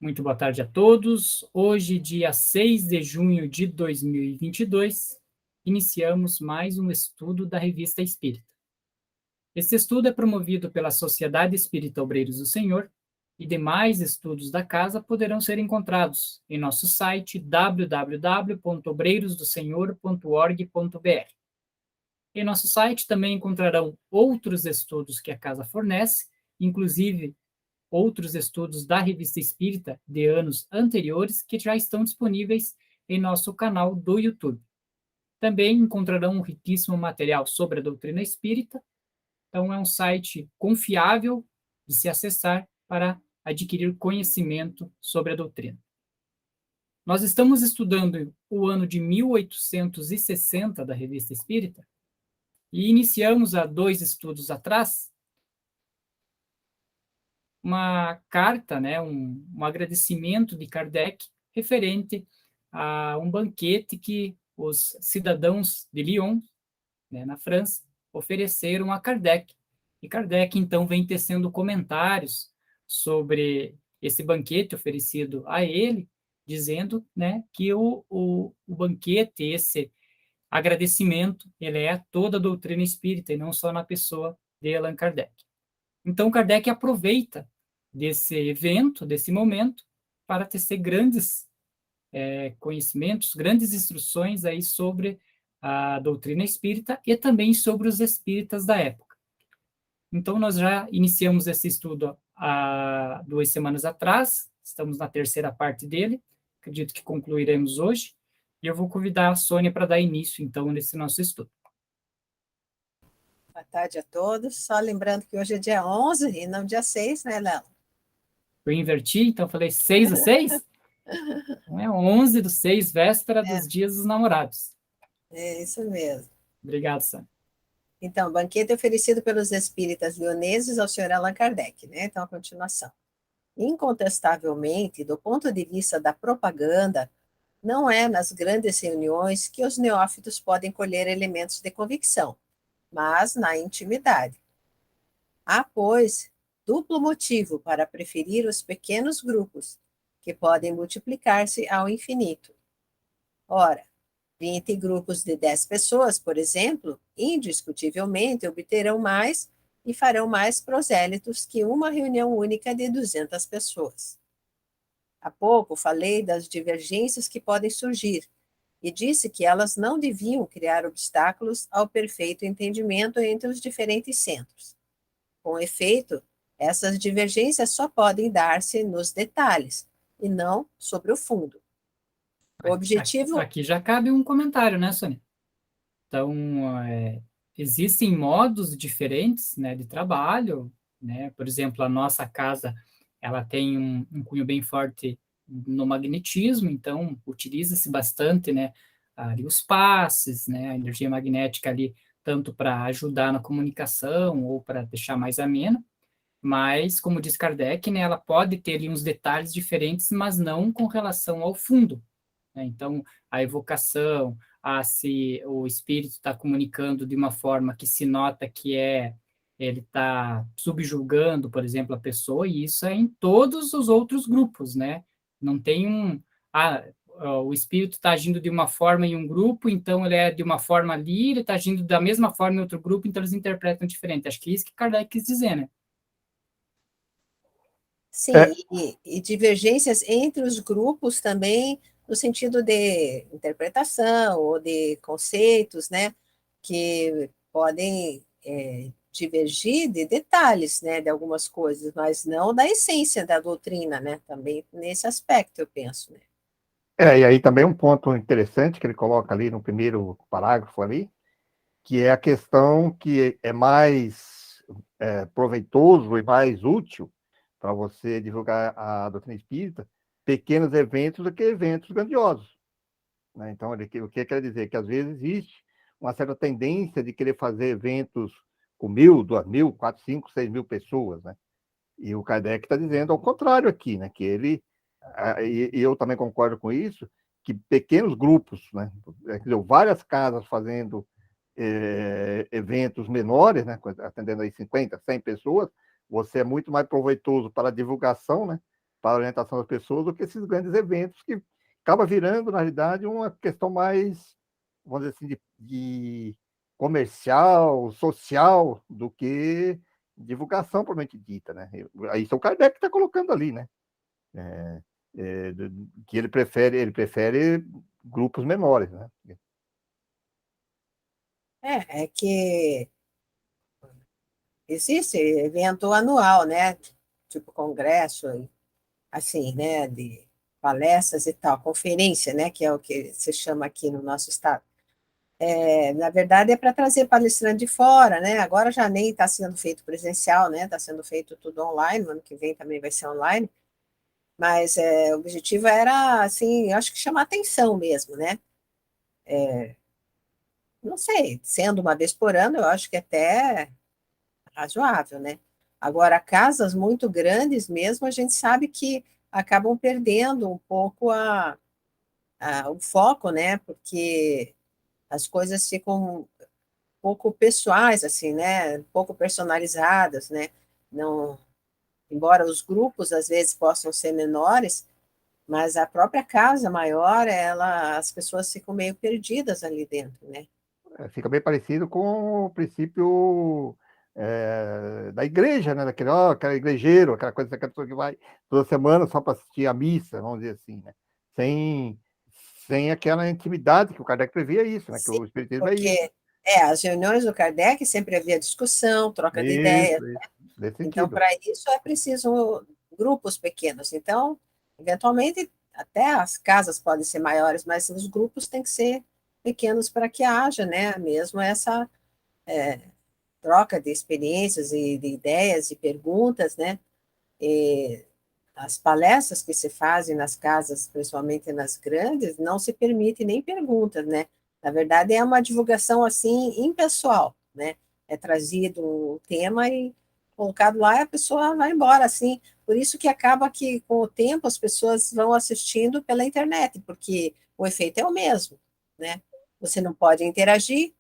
Muito boa tarde a todos. Hoje, dia 6 de junho de 2022, iniciamos mais um estudo da Revista Espírita. Este estudo é promovido pela Sociedade Espírita Obreiros do Senhor e demais estudos da casa poderão ser encontrados em nosso site www.obreirosdosenhor.org.br. Em nosso site também encontrarão outros estudos que a casa fornece, inclusive outros estudos da Revista Espírita de anos anteriores que já estão disponíveis em nosso canal do YouTube. Também encontrarão um riquíssimo material sobre a doutrina espírita, então é um site confiável de se acessar para adquirir conhecimento sobre a doutrina. Nós estamos estudando o ano de 1860 da Revista Espírita e iniciamos há 2 estudos atrás uma carta, né, um agradecimento de Kardec referente a um banquete que os cidadãos de Lyon, né, na França, ofereceram a Kardec. E Kardec, então, vem tecendo comentários sobre esse banquete oferecido a ele, dizendo, né, que o banquete, esse agradecimento, ele é a toda a doutrina espírita e não só na pessoa de Allan Kardec. Então, Kardec aproveita desse evento, desse momento, para tecer grandes conhecimentos, grandes instruções aí sobre a doutrina espírita e também sobre os espíritas da época. Então, nós já iniciamos esse estudo há 2 semanas atrás, estamos na terceira parte dele, acredito que concluiremos hoje, e eu vou convidar a Sônia para dar início, então, nesse nosso estudo. Boa tarde a todos. Só lembrando que hoje é dia 11 e não dia 6, né, Léo? Eu inverti, então falei 6/6? Então é 11/6, véspera dos dias dos namorados. É isso mesmo. Obrigado, Sônia. Então, banquete oferecido pelos espíritas lioneses ao Sr. Allan Kardec, né? Então, a continuação. Incontestavelmente, do ponto de vista da propaganda, não é nas grandes reuniões que os neófitos podem colher elementos de convicção, mas na intimidade. Há, pois, duplo motivo para preferir os pequenos grupos, que podem multiplicar-se ao infinito. Ora, 20 grupos de 10 pessoas, por exemplo, indiscutivelmente obterão mais e farão mais prosélitos que uma reunião única de 200 pessoas. Há pouco falei das divergências que podem surgir e disse que elas não deviam criar obstáculos ao perfeito entendimento entre os diferentes centros. Com efeito, essas divergências só podem dar-se nos detalhes e não sobre o fundo. O objetivo... Aqui já cabe um comentário, né, Sônia? Então, existem modos diferentes, né, de trabalho, né? Por exemplo, a nossa casa, ela tem um cunho bem forte no magnetismo, então utiliza-se bastante, né, ali os passes, né, a energia magnética ali, tanto para ajudar na comunicação ou para deixar mais ameno, mas, como diz Kardec, né, ela pode ter ali uns detalhes diferentes, mas não com relação ao fundo, né? Então, a evocação, se o espírito está comunicando de uma forma que se nota que ele está subjugando, por exemplo, a pessoa, e isso é em todos os outros grupos, né? Não tem o espírito está agindo de uma forma em um grupo, então ele é de uma forma ali, ele está agindo da mesma forma em outro grupo, então eles interpretam diferente. Acho que é isso que Kardec quis dizer, né? Sim, e divergências entre os grupos também, no sentido de interpretação ou de conceitos, né, que podem divergir de detalhes, né, de algumas coisas, mas não da essência da doutrina, né, também nesse aspecto, eu penso, né. E aí também um ponto interessante que ele coloca ali no primeiro parágrafo ali, que é a questão que é mais proveitoso e mais útil para você divulgar a doutrina espírita, pequenos eventos do que eventos grandiosos, né? Então, o que quer dizer? Que às vezes existe uma certa tendência de querer fazer eventos com 1.000, 2.000, 4, 5, 6.000 pessoas, né? E o Kardec está dizendo ao contrário aqui, né? Que ele, e eu também concordo com isso, que pequenos grupos, né? Quer dizer, várias casas fazendo eventos menores, né? Atendendo aí 50, 100 pessoas, você é muito mais proveitoso para a divulgação, né? para a orientação das pessoas do que esses grandes eventos que acaba virando, na realidade, uma questão mais, vamos dizer assim, de comercial, social, do que divulgação propriamente dita, né? Isso é o Kardec que está colocando ali, né? É, que ele prefere grupos menores, né? É que existe evento anual, né? Tipo congresso, assim, né? De palestras e tal, conferência, né? Que é o que se chama aqui no nosso estado. Na verdade, é para trazer palestrante de fora, né? Agora já nem está sendo feito presencial, né? Está sendo feito tudo online, no ano que vem também vai ser online. Mas o objetivo era, assim, eu acho que chamar atenção mesmo, né? Não sei, sendo uma vez por ano, eu acho que até razoável, né? Agora, casas muito grandes mesmo, a gente sabe que acabam perdendo um pouco o foco, né? Porque as coisas ficam um pouco pessoais, assim, né? Um pouco personalizadas, né? Não, embora os grupos às vezes possam ser menores, mas a própria casa maior, as pessoas ficam meio perdidas ali dentro, né? Fica bem parecido com o princípio da igreja, né? Aquele igrejeiro, aquela coisa, aquela pessoa que vai toda semana só para assistir a missa, vamos dizer assim, né? Sem, sem aquela intimidade que o Kardec previa isso, né? Que Sim, o Espiritismo é isso. porque as reuniões do Kardec sempre havia discussão, troca de ideias. Isso, nesse Então, sentido. para isso é preciso grupos pequenos. Então, eventualmente, até as casas podem ser maiores, mas os grupos têm que ser pequenos para que haja, né, mesmo essa troca de experiências e de ideias e perguntas, né? E as palestras que se fazem nas casas, principalmente nas grandes, não se permite nem perguntas, né? Na verdade, é uma divulgação assim impessoal, né? É trazido o tema e colocado lá e a pessoa vai embora assim. Por isso que acaba que com o tempo as pessoas vão assistindo pela internet, porque o efeito é o mesmo, né? Você não pode interagir,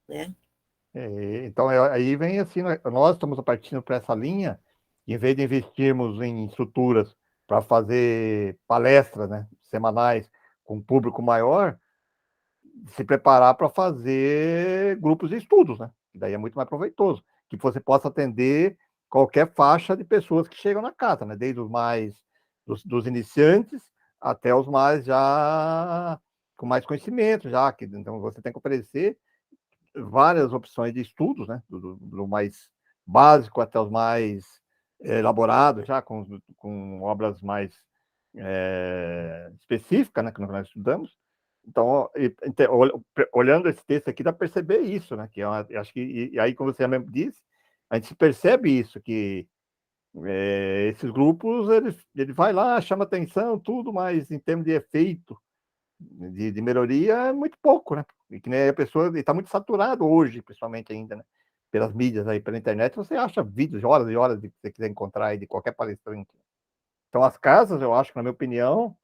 né? Então, aí vem assim, nós estamos partindo para essa linha, em vez de investirmos em estruturas para fazer palestras, né, semanais com um público maior, se preparar para fazer grupos de estudos, né? Que daí é muito mais proveitoso, que você possa atender qualquer faixa de pessoas que chegam na casa, né? Desde os mais dos iniciantes até os mais já com mais conhecimento, já que então você tem que oferecer várias opções de estudos, né? Do mais básico até os mais elaborados, já com obras mais específicas, né? Que nós estudamos. Então, olhando esse texto aqui, dá para perceber isso, né? Que eu acho que, e aí, como você mesmo disse, a gente percebe isso, que esses grupos, ele vai lá, chama atenção, tudo, mas em termos de efeito, de melhoria, é muito pouco, né? E que nem a pessoa está muito saturado hoje, principalmente ainda, né? Pelas mídias aí, pela internet, você acha vídeos, horas e horas de que você quiser encontrar aí de qualquer palestrante. Então, as casas, eu acho que, na minha opinião,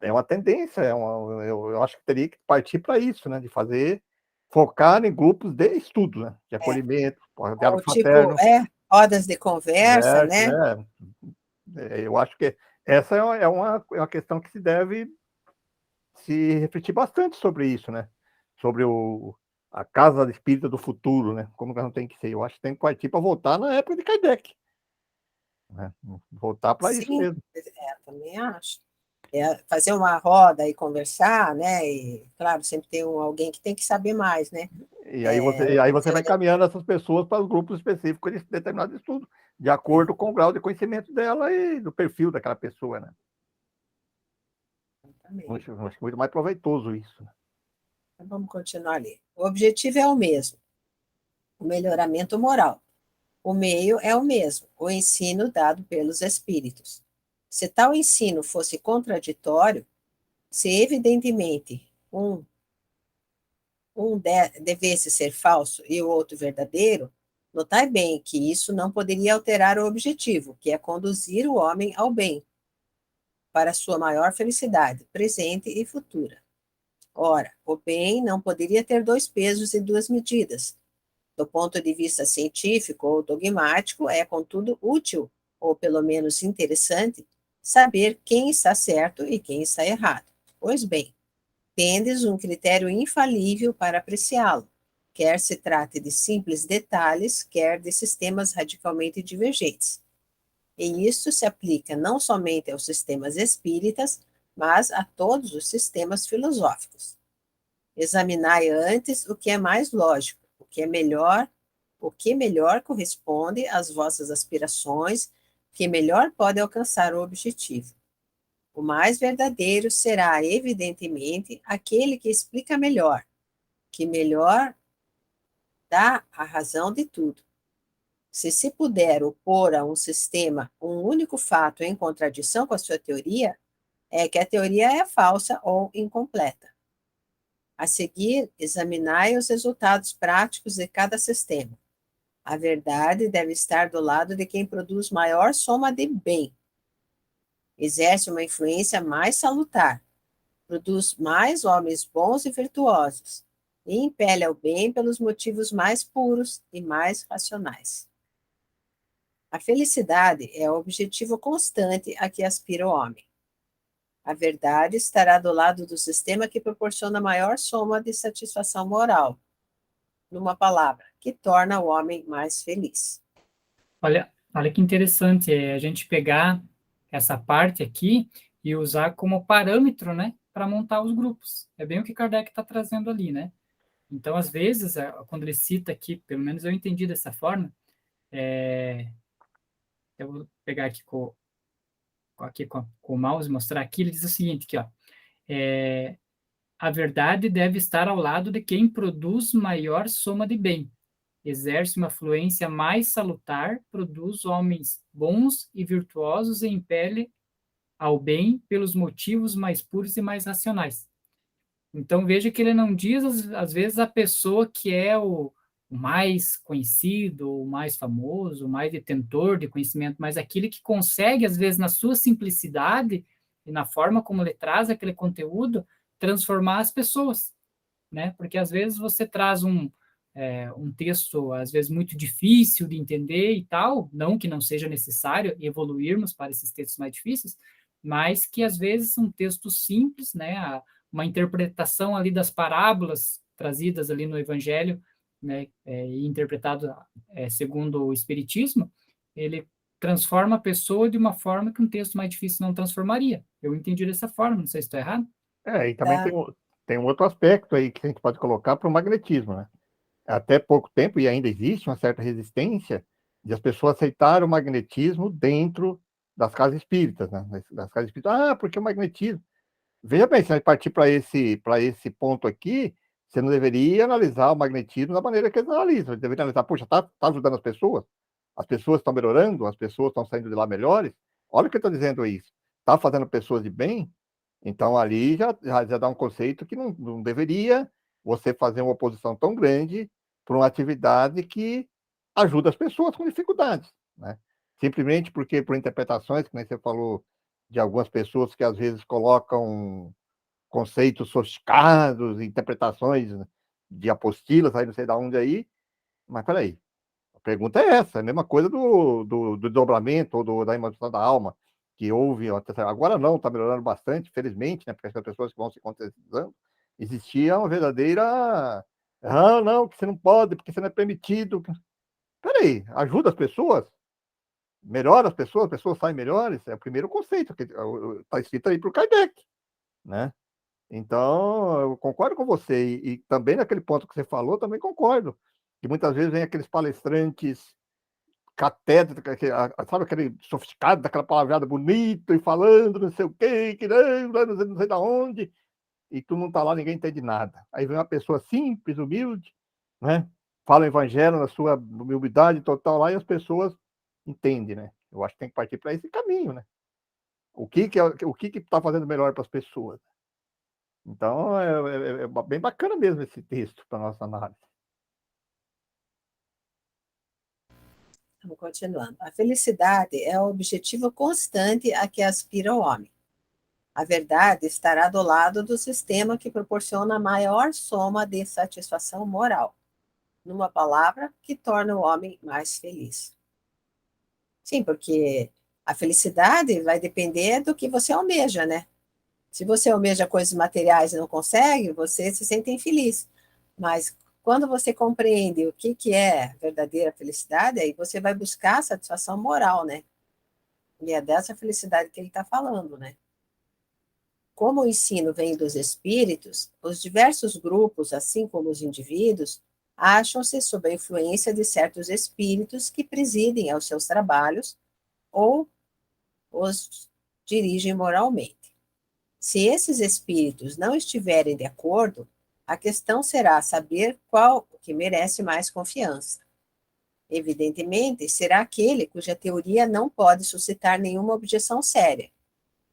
é uma tendência, eu acho que teria que partir para isso, né? De fazer, focar em grupos de estudo, né? De É, acolhimento, diálogo ou tipo, fraterno, rodas de conversa, conversa, né? né? Eu acho que essa é uma questão que se deve se refletir bastante sobre isso, né? Sobre a casa espírita do futuro, né? Como que não tem que ser? Eu acho que tem que partir para voltar na época de Kardec, né? Voltar para isso Sim, mesmo. também acho. Fazer uma roda e conversar, né? E, claro, sempre tem alguém que tem que saber mais, né? E aí você vai encaminhando essas pessoas para os grupos específicos de determinado estudo, de acordo com o grau de conhecimento dela e do perfil daquela pessoa, né? Exatamente. Acho muito mais proveitoso isso, né? Então, vamos continuar ali. O objetivo é o mesmo, o melhoramento moral. O meio é o mesmo, o ensino dado pelos espíritos. Se tal ensino fosse contraditório, se evidentemente devesse ser falso e o outro verdadeiro, notai bem que isso não poderia alterar o objetivo, que é conduzir o homem ao bem, para sua maior felicidade, presente e futura. Ora, o bem não poderia ter dois pesos e duas medidas. Do ponto de vista científico ou dogmático, é, contudo, útil, ou pelo menos interessante, saber quem está certo e quem está errado. Pois bem, tendes um critério infalível para apreciá-lo, quer se trate de simples detalhes, quer de sistemas radicalmente divergentes. E isto se aplica não somente aos sistemas espíritas, mas a todos os sistemas filosóficos. Examinai antes o que é mais lógico, o que melhor corresponde às vossas aspirações, o que melhor pode alcançar o objetivo. O mais verdadeiro será, evidentemente, aquele que explica melhor, que melhor dá a razão de tudo. Se puder opor a um sistema um único fato em contradição com a sua teoria, é que a teoria é falsa ou incompleta. A seguir, examinai os resultados práticos de cada sistema. A verdade deve estar do lado de quem produz maior soma de bem, exerce uma influência mais salutar, produz mais homens bons e virtuosos, e impele ao bem pelos motivos mais puros e mais racionais. A felicidade é o objetivo constante a que aspira o homem. A verdade estará do lado do sistema que proporciona maior soma de satisfação moral, numa palavra, que torna o homem mais feliz. Olha que interessante a gente pegar essa parte aqui e usar como parâmetro, né, para montar os grupos. É bem o que Kardec está trazendo ali, né? Então, às vezes, quando ele cita aqui, pelo menos eu entendi dessa forma, eu vou pegar aqui com o mouse e mostrar aqui, ele diz o seguinte, aqui, ó, a verdade deve estar ao lado de quem produz maior soma de bem, exerce uma fluência mais salutar, produz homens bons e virtuosos e impele ao bem pelos motivos mais puros e mais racionais. Então veja que ele não diz, às vezes, a pessoa que é o mais conhecido, o mais famoso, o mais detentor de conhecimento, mas aquele que consegue, às vezes, na sua simplicidade e na forma como ele traz aquele conteúdo, transformar as pessoas, né? Porque às vezes você traz um texto, às vezes, muito difícil de entender e tal, não que não seja necessário evoluirmos para esses textos mais difíceis, mas que às vezes um texto simples, né? Uma interpretação ali das parábolas trazidas ali no Evangelho, né? E interpretado segundo o Espiritismo, ele transforma a pessoa de uma forma que um texto mais difícil não transformaria. Eu entendi dessa forma, não sei se estou errado. E também Tá? tem um outro aspecto aí que a gente pode colocar para o magnetismo, né? Até pouco tempo, e ainda existe uma certa resistência, de as pessoas aceitarem o magnetismo dentro das casas espíritas, né? Das casas espíritas. Ah, porque o magnetismo. Veja bem, se a gente partir para esse ponto aqui, você não deveria analisar o magnetismo da maneira que eles analisam. Você deveria analisar, poxa, tá ajudando as pessoas estão melhorando, as pessoas estão saindo de lá melhores. Olha o que eu estou dizendo isso. Está fazendo pessoas de bem? Então ali já dá um conceito que não deveria você fazer uma oposição tão grande para uma atividade que ajuda as pessoas com dificuldades, né? Simplesmente porque por interpretações, que nem você falou, de algumas pessoas que às vezes colocam conceitos sofisticados, interpretações de apostilas, aí não sei de onde aí, mas peraí, a pergunta é essa, é a mesma coisa do dobramento ou da emanação da alma, que houve, agora não, está melhorando bastante, felizmente, né, porque as pessoas que vão se conscientizando, existia uma verdadeira, não, que você não pode, porque você não é permitido. Peraí, ajuda as pessoas, melhora as pessoas saem melhores, é o primeiro conceito que está escrito aí para o Kardec, né? Então, eu concordo com você, e também naquele ponto que você falou, também concordo, que muitas vezes vem aqueles palestrantes catédrica, sabe aquele sofisticado, daquela palavreada bonita e falando não sei o quê, que não sei da onde, e tu não tá lá, ninguém entende nada. Aí vem uma pessoa simples, humilde, né? Fala o evangelho na sua humildade total lá e as pessoas entendem, né? Eu acho que tem que partir para esse caminho, né? O que está fazendo melhor para as pessoas? Então, é bem bacana mesmo esse texto para nossa análise. Vamos continuando. A felicidade é o objetivo constante a que aspira o homem. A verdade estará do lado do sistema que proporciona a maior soma de satisfação moral. Numa palavra, que torna o homem mais feliz. Sim, porque A felicidade vai depender do que você almeja, né? Se você almeja coisas materiais e não consegue, você se sente infeliz. Mas quando você compreende o que é verdadeira felicidade, aí você vai buscar satisfação moral, né? E é dessa felicidade que ele está falando, né? Como o ensino vem dos espíritos, os diversos grupos, assim como os indivíduos, acham-se sob a influência de certos espíritos que presidem aos seus trabalhos ou os dirigem moralmente. Se esses espíritos não estiverem de acordo, a questão será saber qual que merece mais confiança. Evidentemente, será aquele cuja teoria não pode suscitar nenhuma objeção séria.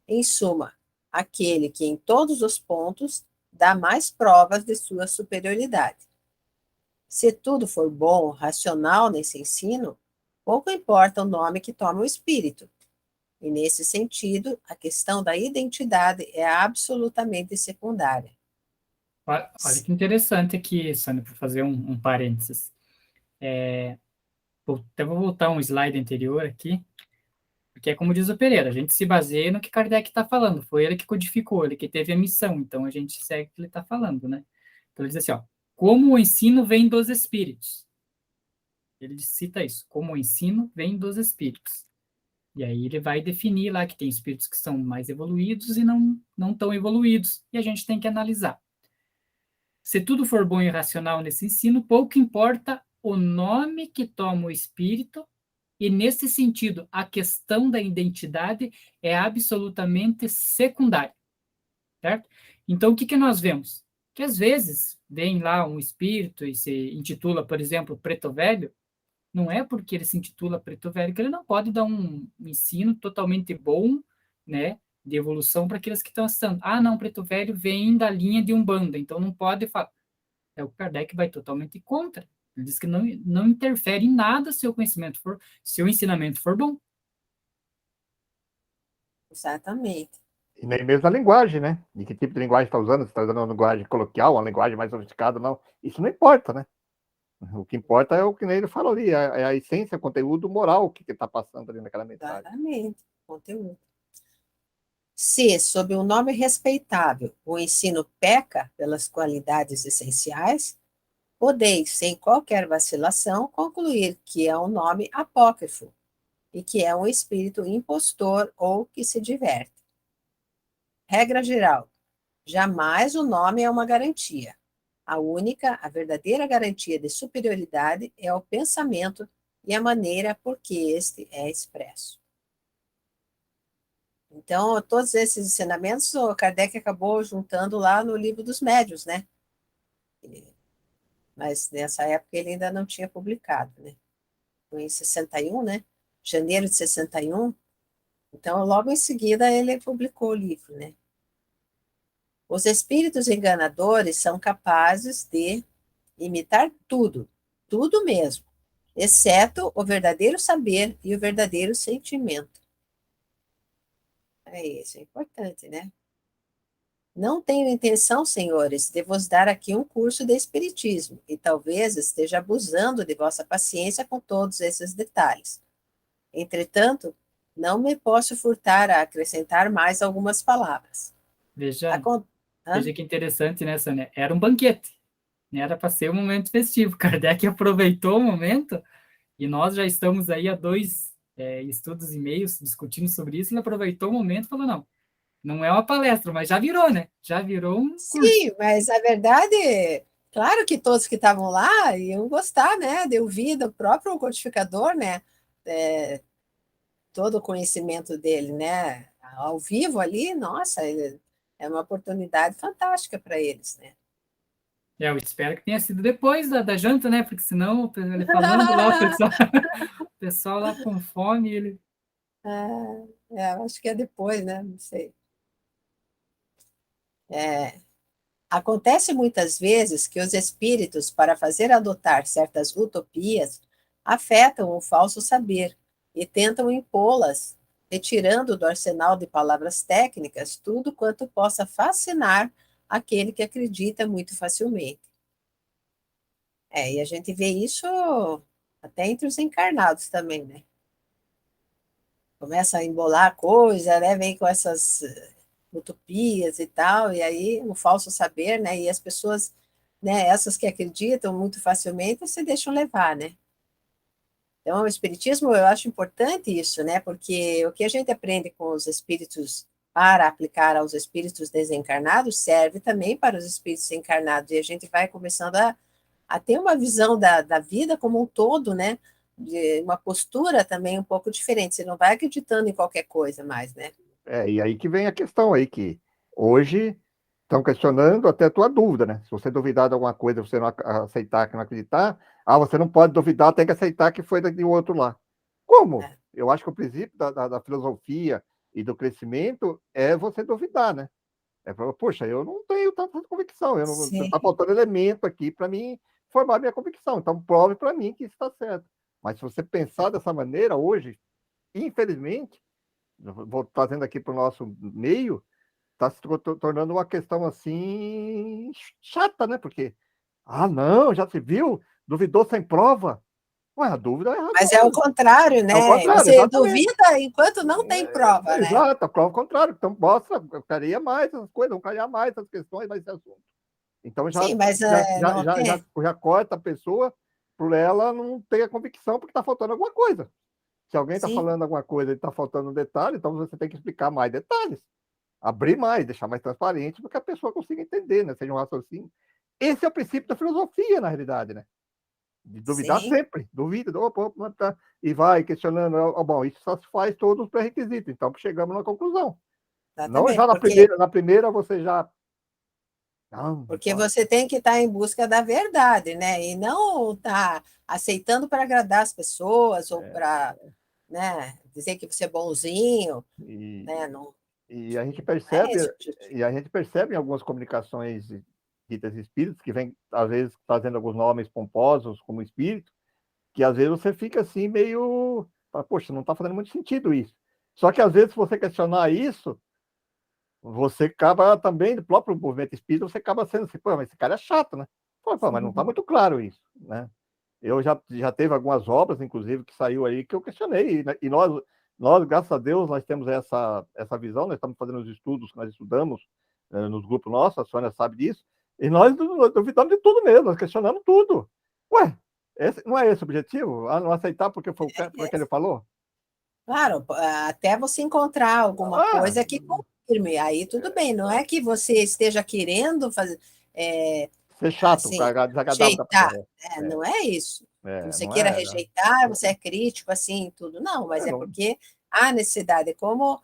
Em suma, aquele que em todos os pontos dá mais provas de sua superioridade. Se tudo for bom, racional nesse ensino, pouco importa o nome que toma o espírito. E nesse sentido, a questão da identidade é absolutamente secundária. Olha que interessante aqui, Sônia, para fazer um parênteses. Até vou voltar um slide anterior aqui, porque é como diz o Pereira, a gente se baseia no que Kardec está falando, foi ele que codificou, ele que teve a missão, então a gente segue o que ele está falando, né? Então ele diz assim, ó, como o ensino vem dos espíritos. Ele cita isso, como o ensino vem dos espíritos. E aí ele vai definir lá que tem espíritos que são mais evoluídos e não tão evoluídos, e a gente tem que analisar. Se tudo for bom e racional nesse ensino, pouco importa o nome que toma o espírito, e nesse sentido, a questão da identidade é absolutamente secundária, certo? Então, o que nós vemos? Que às vezes vem lá um espírito e se intitula, por exemplo, Preto Velho, não é porque ele se intitula Preto Velho que ele não pode dar um ensino totalmente bom, né, de evolução para aqueles que estão assistindo. Ah, não, Preto Velho vem da linha de Umbanda, então não pode falar. É o Kardec vai totalmente contra. Ele diz que não interfere em nada se o conhecimento for, se o ensinamento for bom. Exatamente. E nem mesmo a linguagem, né? De que tipo de linguagem está usando? Se está usando uma linguagem coloquial, uma linguagem mais sofisticada, não. Isso não importa, né? O que importa é o que ele falou ali, é a essência, o conteúdo moral que está passando ali naquela mensagem. Exatamente. Conteúdo. Se, sob um nome respeitável, o ensino peca pelas qualidades essenciais, podeis, sem qualquer vacilação, concluir que é um nome apócrifo e que é um espírito impostor ou que se diverte. Regra geral: jamais o nome é uma garantia. A verdadeira garantia de superioridade é o pensamento e a maneira por que este é expresso. Então, todos esses ensinamentos, o Kardec acabou juntando lá no Livro dos Médiuns, né? Mas nessa época ele ainda não tinha publicado, né? Foi em 61, né? Janeiro de 61. Então, logo em seguida, ele publicou o livro, né? Os espíritos enganadores são capazes de imitar tudo, tudo mesmo, exceto o verdadeiro saber e o verdadeiro sentimento. É isso, é importante, né? Não tenho intenção, senhores, de vos dar aqui um curso de espiritismo, e talvez esteja abusando de vossa paciência com todos esses detalhes. Entretanto, não me posso furtar a acrescentar mais algumas palavras. Veja, veja que interessante, né, Sônia? Era um banquete, né? Era para ser um momento festivo. Kardec aproveitou o momento e nós já estamos aí há dois estudos e meios discutindo sobre isso. Ele aproveitou o momento e falou: não é uma palestra, mas já virou, né? Já virou um curso. Sim, mas a verdade, claro que todos que estavam lá iam gostar, né, de ouvir do próprio codificador, né, todo o conhecimento dele, né, ao vivo ali, nossa, é uma oportunidade fantástica para eles, né. Eu espero que tenha sido depois da janta, né? Porque senão, ele falando lá, o pessoal lá com fome, ele. Acho que é depois, né, não sei. Acontece muitas vezes que os espíritos, para fazer adotar certas utopias, afetam o falso saber e tentam impô-las, retirando do arsenal de palavras técnicas tudo quanto possa fascinar aquele que acredita muito facilmente. E a gente vê isso até entre os encarnados também, né? começa a embolar a coisa, né? Vem com essas utopias e tal, e aí o falso saber, né? E as pessoas, né, essas que acreditam muito facilmente, se deixam levar, né? Então, o espiritismo, eu acho importante isso, né? Porque o que a gente aprende com os espíritos para aplicar aos espíritos desencarnados serve também para os espíritos encarnados, e a gente vai começando a ter uma visão da vida como um todo, né? De uma postura também um pouco diferente. Você não vai acreditando em qualquer coisa mais, né? E aí que vem a questão aí, que hoje estão questionando até a tua dúvida, né? Se você duvidar de alguma coisa, você não aceitar, que não acreditar, você não pode duvidar, tem que aceitar que foi de outro lá. Como? É. Eu acho que o princípio da filosofia e do crescimento é você duvidar, né? É falar, poxa, eu não tenho tanta convicção, Sim, está faltando elemento aqui para mim formar minha convicção, então prove para mim que isso está certo. Mas se você pensar dessa maneira hoje, infelizmente, vou trazendo aqui para o nosso meio, está se tornando uma questão assim chata, né? Porque, não, já se viu? Duvidou sem prova? Ué, a dúvida é mas é o razoável. contrário, É o né? contrário, Você exatamente. duvida enquanto não tem prova, né? Exato, a prova é o contrário. Então, mostra, eu queria mais essas coisas, vamos clarear mais essas questões, mais esse assunto. Então, Sim, mas não tem. já corta a pessoa por ela não ter a convicção porque está faltando alguma coisa. Se alguém está Sim, falando alguma coisa e está faltando um detalhe, então você tem que explicar mais detalhes, abrir mais, deixar mais transparente para que a pessoa consiga entender, né? Seja um raciocínio. Esse é o princípio da filosofia, na realidade, né? De duvidar sim, sempre, duvida, opa, tá, e vai questionando, bom, isso só se faz todos os pré-requisitos, então chegamos na conclusão. Não exatamente. já na primeira você já, não Porque pode. você tem que estar em busca da verdade, né? E não estar aceitando para agradar as pessoas ou É, para, né, dizer que você é bonzinho, e, né? Não, e a gente não é percebe, esse o objetivo. e a gente percebe em algumas comunicações ditas espíritas, que vem, às vezes, fazendo alguns nomes pomposos como espírito, que às vezes você fica assim meio, poxa, não está fazendo muito sentido isso. Só que às vezes, se você questionar isso, você acaba também, do próprio movimento espírita, você acaba sendo assim, pô, mas esse cara é chato, né? Pô, mas não está muito claro isso, né? Eu já teve algumas obras, inclusive, que saiu aí, que eu questionei, né? E nós, graças a Deus, nós temos essa visão, nós estamos fazendo os estudos que nós estudamos nos grupos nossos, a Sônia sabe disso, e nós duvidamos de tudo mesmo, nós questionamos tudo. Ué, não é esse o objetivo? Não aceitar porque foi porque ele falou? Claro, até você encontrar alguma Ah, coisa que confirme, aí tudo bem, não é que você esteja querendo fazer, é, ser chato, assim, desagradável da rejeitar, pessoa. não é isso. Você Não queira é, rejeitar, você é crítico, assim, tudo, não, mas é não, porque há necessidade, como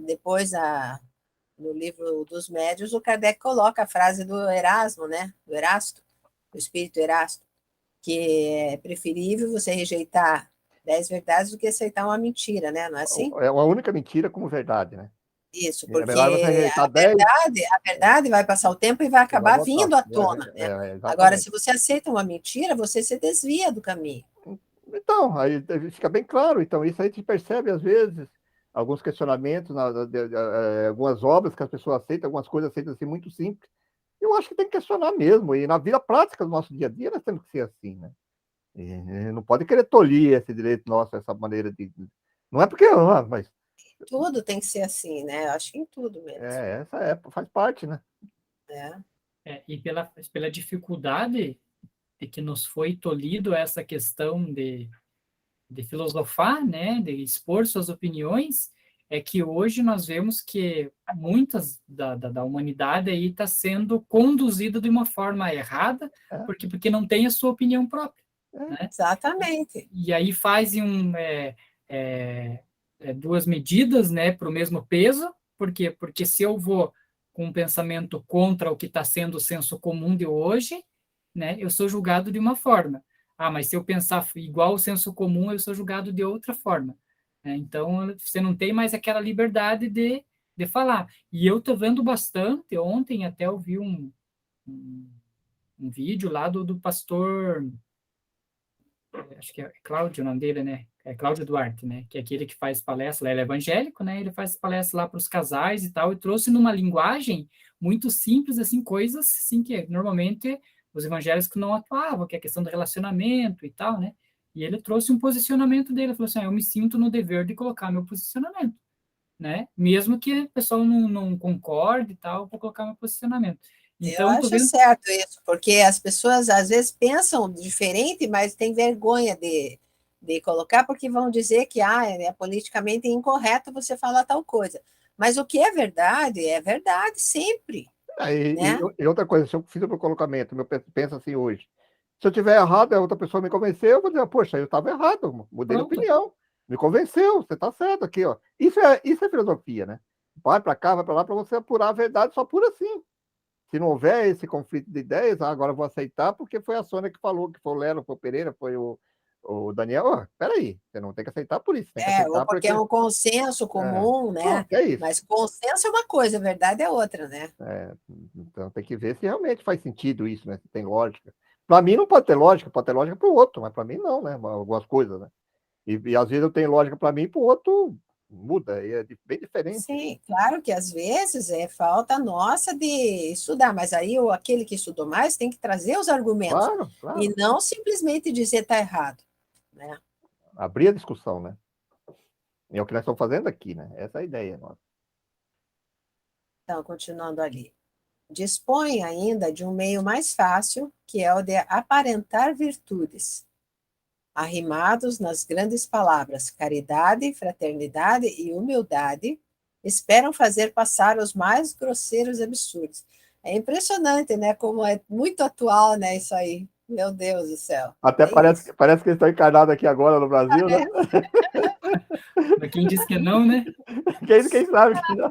depois no livro dos Médiuns, o Kardec coloca a frase do Erasmo, né, do Erasto, do espírito Erasto, que é preferível você rejeitar 10 verdades do que aceitar uma mentira, né? Não é assim? é a única mentira como verdade, né? Isso, É melhor você porque rejeitar 10 a verdade vai passar o tempo e vai e vai acabar voltar. vindo à tona, né? Agora, Exatamente. se você aceita uma mentira, você se desvia do caminho. Então, aí fica bem claro. Então, isso aí a gente percebe, às vezes, alguns questionamentos, algumas obras que as pessoas aceitam, algumas coisas aceitam assim muito simples. Eu acho que tem que questionar mesmo. E na vida prática do nosso dia a dia, nós temos que ser assim, né? E não pode querer tolir esse direito nosso, essa maneira de. Não é porque, mas Tudo tem que ser assim, né? Eu acho que em tudo mesmo. essa faz parte, né? Né? E pela dificuldade de que nos foi tolhido essa questão de filosofar, né, de expor suas opiniões, é que hoje nós vemos que muitas da humanidade aí está sendo conduzida de uma forma errada, É, porque não tem a sua opinião própria, é, né? Exatamente. E aí fazem duas medidas, né, para o mesmo peso, por quê? Porque se eu vou com um pensamento contra o que está sendo o senso comum de hoje, né, eu sou julgado de uma forma. Mas se eu pensar igual ao senso comum, eu sou julgado de outra forma. Né? Então, você não tem mais aquela liberdade de falar. E eu estou vendo bastante, ontem até eu vi um, um vídeo lá do pastor, acho que é Cláudio o nome dele, né? É Cláudio Duarte, né? Que é aquele que faz palestra, ele é evangélico, né? Ele faz palestra lá para os casais e tal, e trouxe numa linguagem muito simples, assim, coisas assim que normalmente os evangélicos não atuavam, que é a questão do relacionamento e tal, né? E ele trouxe um posicionamento dele, falou assim, eu me sinto no dever de colocar meu posicionamento, né? Mesmo que o pessoal não concorde e tal, vou colocar meu posicionamento. Eu Então, tô acho vendo... certo isso, porque as pessoas às vezes pensam diferente, mas têm vergonha de colocar, porque vão dizer que é politicamente incorreto você falar tal coisa. Mas o que é verdade sempre, né? E outra coisa, se eu fiz o meu colocamento, penso assim hoje, se eu tiver errado, a outra pessoa me convenceu, eu vou dizer, poxa, eu estava errado, mudei de Pronto. opinião, me convenceu, você está certo aqui, ó. Isso é filosofia, né? Vai para cá, vai para lá, para você apurar a verdade, só apura assim. Se não houver esse conflito de ideias, agora eu vou aceitar porque foi a Sônia que falou, que foi o Lero, foi o Pereira, foi o Daniel. Oh, peraí, você não tem que aceitar por isso, tem que Ou aceitar porque é porque. um consenso comum, né? Pronto, é isso. Mas consenso é uma coisa, verdade é outra, né? Então tem que ver se realmente faz sentido isso, né? Se tem lógica. Para mim não pode ter lógica para o outro, mas para mim não, né? Algumas coisas, né? E às vezes eu tenho lógica para mim, para o outro muda, e é bem diferente. Sim, claro que às vezes é falta nossa de estudar, mas aí aquele que estudou mais tem que trazer os argumentos Claro, e claro. não simplesmente dizer está errado, né? Abrir a discussão, né? É o que nós estamos fazendo aqui, né? Essa é a ideia nossa. Então, continuando ali. Dispõe ainda de um meio mais fácil, que é o de aparentar virtudes, arrimados nas grandes palavras caridade, fraternidade e humildade, esperam fazer passar os mais grosseiros absurdos. É impressionante, né? Como é muito atual, né? Isso aí. Meu Deus do céu. Até É isso. parece que eles estão encarnados aqui agora no Brasil, né? Para quem diz que não, né? Quem sabe que não.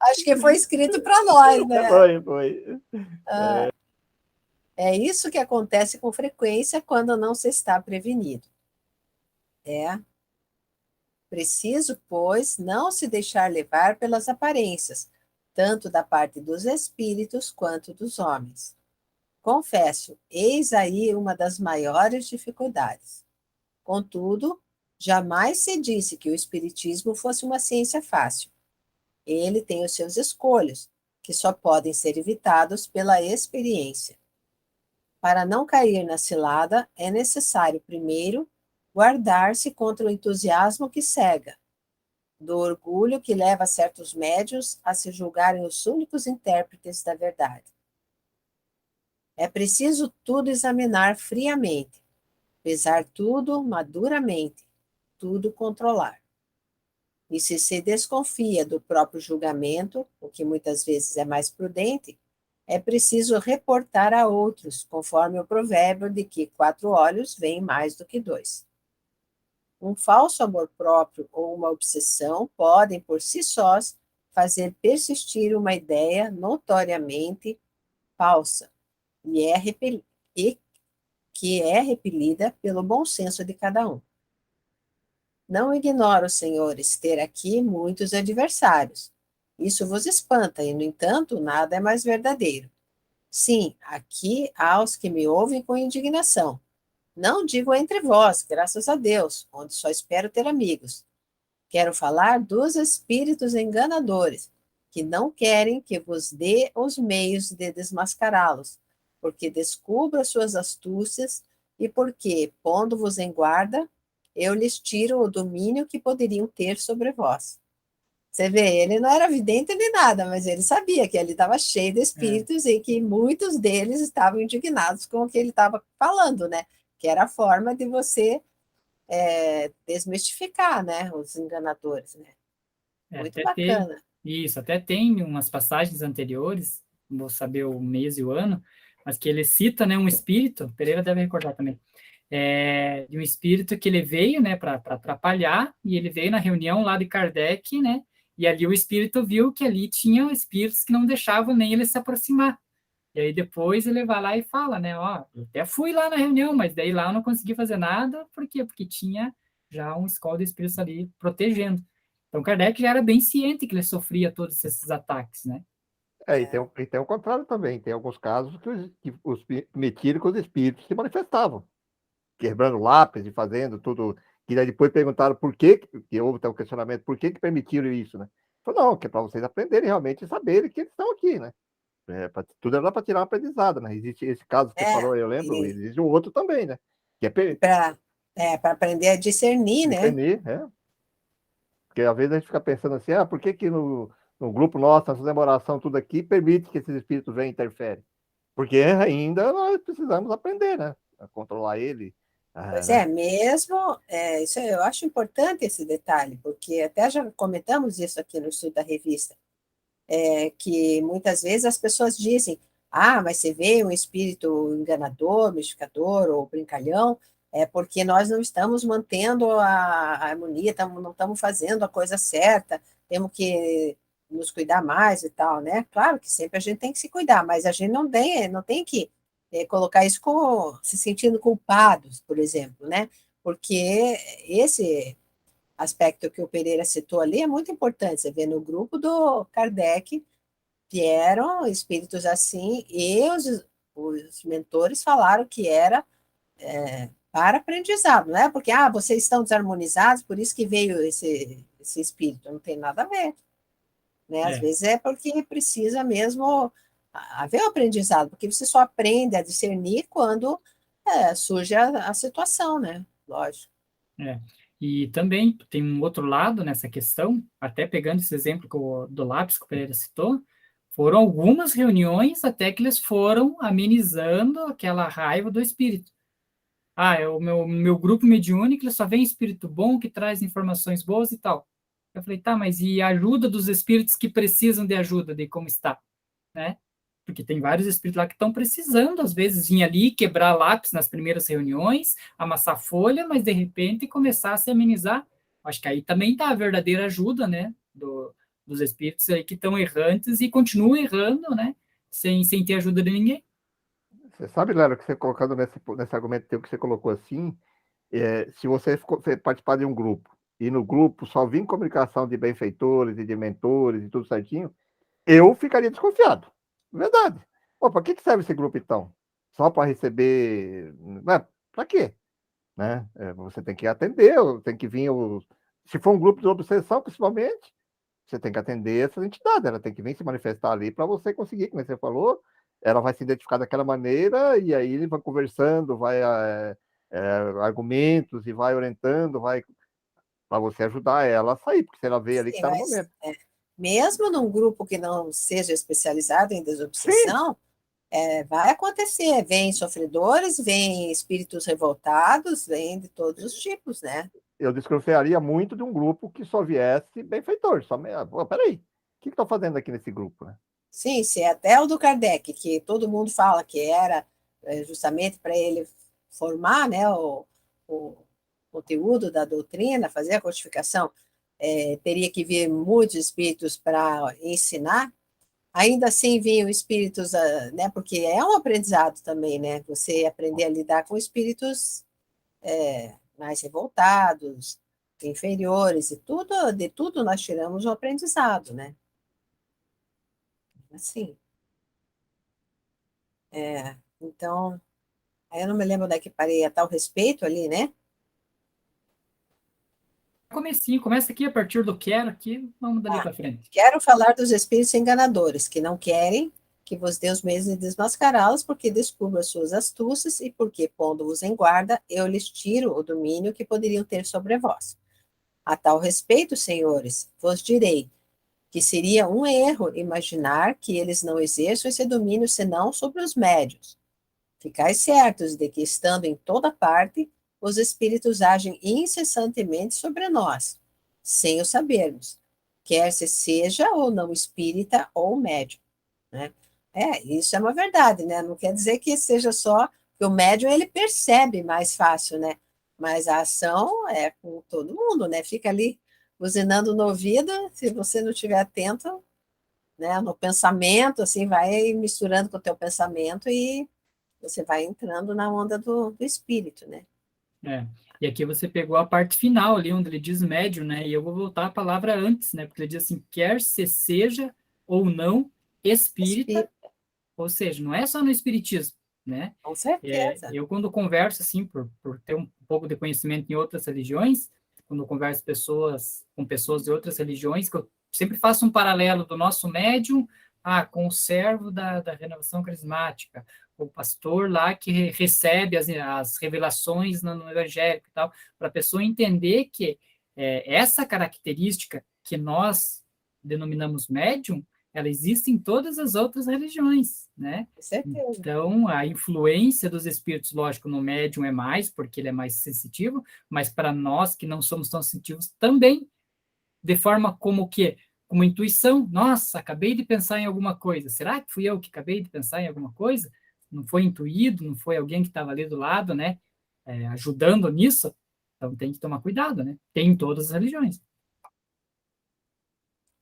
Acho que foi escrito para nós, né? Foi. É isso que acontece com frequência quando não se está prevenido. É preciso, pois, não se deixar levar pelas aparências, tanto da parte dos espíritos quanto dos homens. Confesso, eis aí uma das maiores dificuldades. Contudo, jamais se disse que o espiritismo fosse uma ciência fácil. Ele tem os seus escolhos, que só podem ser evitados pela experiência. Para não cair na cilada, é necessário, primeiro, guardar-se contra o entusiasmo que cega, do orgulho que leva certos médiuns a se julgarem os únicos intérpretes da verdade. É preciso tudo examinar friamente, pesar tudo maduramente, tudo controlar. E se desconfia do próprio julgamento, o que muitas vezes é mais prudente, é preciso reportar a outros, conforme o provérbio de que 4 olhos veem mais do que 2. Um falso amor próprio ou uma obsessão podem, por si sós, fazer persistir uma ideia notoriamente falsa e que é repelida pelo bom senso de cada um. Não ignoro, senhores, ter aqui muitos adversários. Isso vos espanta, e, no entanto, nada é mais verdadeiro. Sim, aqui há os que me ouvem com indignação. Não digo entre vós, graças a Deus, onde só espero ter amigos. Quero falar dos espíritos enganadores, que não querem que vos dê os meios de desmascará-los, porque descubro as suas astúcias e porque, pondo-vos em guarda, eu lhes tiro o domínio que poderiam ter sobre vós. Você vê, ele não era vidente nem nada, mas ele sabia que ele estava cheio de É, espíritos e que muitos deles estavam indignados com o que ele estava falando, né? Que era a forma de você desmistificar, né? Os enganadores, né? Muito até tem bacana. isso, até tem umas passagens anteriores, não vou saber o mês e o ano, mas que ele cita, né, um espírito, Pereira deve recordar também, de um espírito que ele veio, né, para atrapalhar, e ele veio na reunião lá de Kardec, né, e ali o espírito viu que ali tinha espíritos que não deixavam nem ele se aproximar. E aí depois ele vai lá e fala, né, ó, eu até fui lá na reunião, mas daí lá eu não consegui fazer nada, por quê? Porque tinha já um escola de espíritos ali protegendo. Então Kardec já era bem ciente que ele sofria todos esses ataques, né? E tem o contrário também. Tem alguns casos que os metílicos espíritos se manifestavam, quebrando lápis e fazendo tudo. E daí depois perguntaram por que houve até um questionamento, por que permitiram isso, né? Falou, não, que é para vocês aprenderem realmente e saberem que eles estão aqui, né? Tudo era para tirar um aprendizado, né? Existe esse caso que você É, falou, eu lembro, e existe um outro também, né? Que é para Para aprender a discernir, né? Discernir, Porque às vezes a gente fica pensando assim, por que que no grupo nosso, nessa oração, tudo aqui, permite que esses espíritos venham e interferem? Porque ainda nós precisamos aprender, né? A controlar ele, Pois né? é, mesmo, isso eu acho importante esse detalhe, porque até já comentamos isso aqui no estudo da revista, que muitas vezes as pessoas dizem, mas você vê um espírito enganador, mistificador ou brincalhão, é porque nós não estamos mantendo a harmonia, não estamos fazendo a coisa certa, temos que nos cuidar mais e tal, né? Claro que sempre a gente tem que se cuidar, mas a gente não tem que colocar isso se sentindo culpados, por exemplo, né? Porque esse aspecto que o Pereira citou ali é muito importante. Você vê no grupo do Kardec, vieram espíritos assim, e os mentores falaram que era para aprendizado, não é porque, vocês estão desarmonizados, por isso que veio esse espírito, não tem nada a ver, né? Às É, vezes é porque precisa mesmo haver o aprendizado, porque você só aprende a discernir quando surge a situação, né? Lógico. é. E também tem um outro lado nessa questão, até pegando esse exemplo do lápis que o Pereira citou, foram algumas reuniões até que eles foram amenizando aquela raiva do espírito. É o meu grupo mediúnico, ele só vem espírito bom que traz informações boas e tal. Eu falei, tá, mas e a ajuda dos espíritos que precisam de ajuda, de como está, né? Porque tem vários espíritos lá que estão precisando, às vezes, vir ali, quebrar lápis nas primeiras reuniões, amassar folha, mas de repente começar a se amenizar. Acho que aí também está a verdadeira ajuda, né? Dos espíritos aí que estão errantes e continuam errando, né? Sem ter ajuda de ninguém. Você sabe, Léo, que você colocando nesse argumento teu que você colocou assim, se você participar de um grupo e no grupo só vir comunicação de benfeitores e de mentores e tudo certinho, eu ficaria desconfiado. Verdade. Pô, para que serve esse grupo então? Só para receber. Né? Para quê? Né? Você tem que atender, tem que vir. Se for um grupo de obsessão, principalmente, você tem que atender essa entidade, ela tem que vir se manifestar ali para você conseguir, como você falou, ela vai se identificar daquela maneira e aí ele vai conversando, vai argumentos e vai orientando, vai para você ajudar ela a sair, porque se ela vê ali que Sim, está no mas momento. mesmo num grupo que não seja especializado em Sim, desobsessão, vai acontecer. Vem sofredores, vem espíritos revoltados, vem de todos os tipos, né? eu desconfiaria muito de um grupo que só viesse benfeitor. Peraí, o que estão fazendo aqui nesse grupo? Né? Sim, se é até o do Kardec, que todo mundo fala que era justamente para ele formar, né, o conteúdo da doutrina, fazer a codificação, teria que vir muitos espíritos para ensinar. Ainda assim vinham espíritos, né, porque é um aprendizado também, né, você aprender a lidar com espíritos mais revoltados, inferiores, e tudo, de tudo nós tiramos um aprendizado, né? Assim, então, aí eu não me lembro onde é que parei a tal respeito ali, né? Comecinho, começa aqui a partir do quero aqui, vamos dali Ah, para frente. quero falar dos espíritos enganadores, que não querem que vos dê os meios de desmascará-los, porque descubro as suas astúcias e porque, pondo-vos em guarda, eu lhes tiro o domínio que poderiam ter sobre vós. A tal respeito, senhores, vos direi que seria um erro imaginar que eles não exerçam esse domínio senão sobre os médios. Ficais certos de que, estando em toda parte, os espíritos agem incessantemente sobre nós, sem o sabermos, quer se seja ou não espírita ou médium, né? Isso é uma verdade, né? Não quer dizer que seja só que o médium ele percebe mais fácil, né? Mas a ação é com todo mundo, né? Fica ali buzinando no ouvido, se você não estiver atento, né, no pensamento, assim, vai misturando com o teu pensamento e você vai entrando na onda do espírito, né? É. E aqui você pegou a parte final ali, onde ele diz médio, né? E eu vou voltar a palavra antes, né? Porque ele diz assim, quer se seja ou não espírita, Espírito, ou seja, não é só no espiritismo, né? com certeza. Eu, quando converso, assim, por ter um pouco de conhecimento em outras religiões, quando eu converso com pessoas de outras religiões, que eu sempre faço um paralelo do nosso médium com o servo da renovação carismática, o pastor lá que recebe as revelações no evangélico e tal, para a pessoa entender que essa característica que nós denominamos médium, ela existe em todas as outras religiões, né? Com certeza. Então, a influência dos espíritos, lógico, no médium é mais, porque ele é mais sensitivo, mas para nós que não somos tão sensitivos também, de forma como que, como intuição, nossa, acabei de pensar em alguma coisa, será que fui eu que acabei de pensar em alguma coisa? Não foi intuído, não foi alguém que estava ali do lado, né, ajudando nisso? Então tem que tomar cuidado, né? Tem em todas as religiões.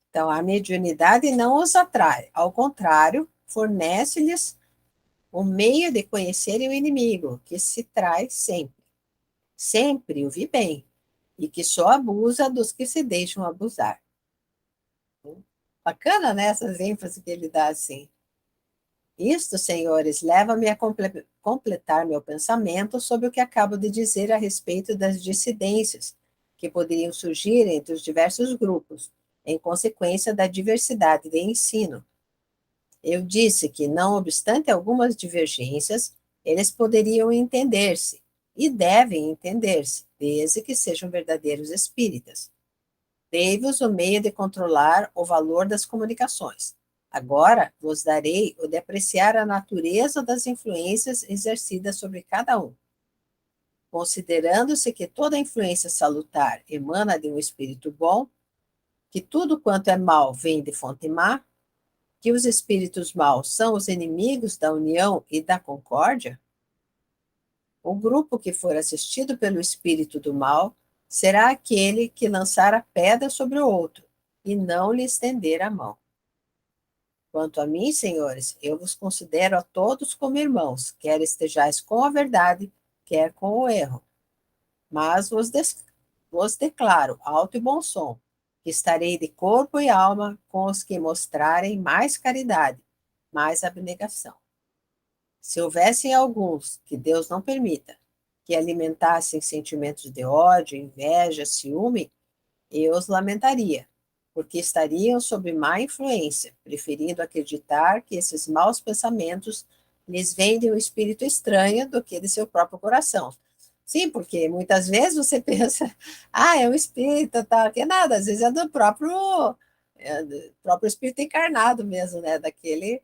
Então, a mediunidade não os atrai, ao contrário, fornece-lhes o meio de conhecerem o inimigo, que se traz sempre, sempre o vi bem, e que só abusa dos que se deixam abusar. Bacana, né, essas ênfases que ele dá assim. Isto, senhores, leva-me a completar meu pensamento sobre o que acabo de dizer a respeito das dissidências que poderiam surgir entre os diversos grupos, em consequência da diversidade de ensino. Eu disse que, não obstante algumas divergências, eles poderiam entender-se, e devem entender-se, desde que sejam verdadeiros espíritas. Dei-vos o meio de controlar o valor das comunicações. Agora vos darei o de apreciar a natureza das influências exercidas sobre cada um. Considerando-se que toda influência salutar emana de um espírito bom, que tudo quanto é mal vem de fonte má, que os espíritos maus são os inimigos da união e da concórdia, o grupo que for assistido pelo espírito do mal será aquele que lançar a pedra sobre o outro e não lhe estender a mão. Quanto a mim, senhores, eu vos considero a todos como irmãos, quer estejais com a verdade, quer com o erro. Mas vos declaro, alto e bom som, que estarei de corpo e alma com os que mostrarem mais caridade, mais abnegação. Se houvessem alguns, que Deus não permita, que alimentassem sentimentos de ódio, inveja, ciúme, eu os lamentaria, porque estariam sob má influência, preferindo acreditar que esses maus pensamentos lhes vêm de um espírito estranho do que de seu próprio coração. Sim, porque muitas vezes você pensa, é um espírito, tal, que nada, às vezes é do próprio espírito encarnado mesmo, né? Daquele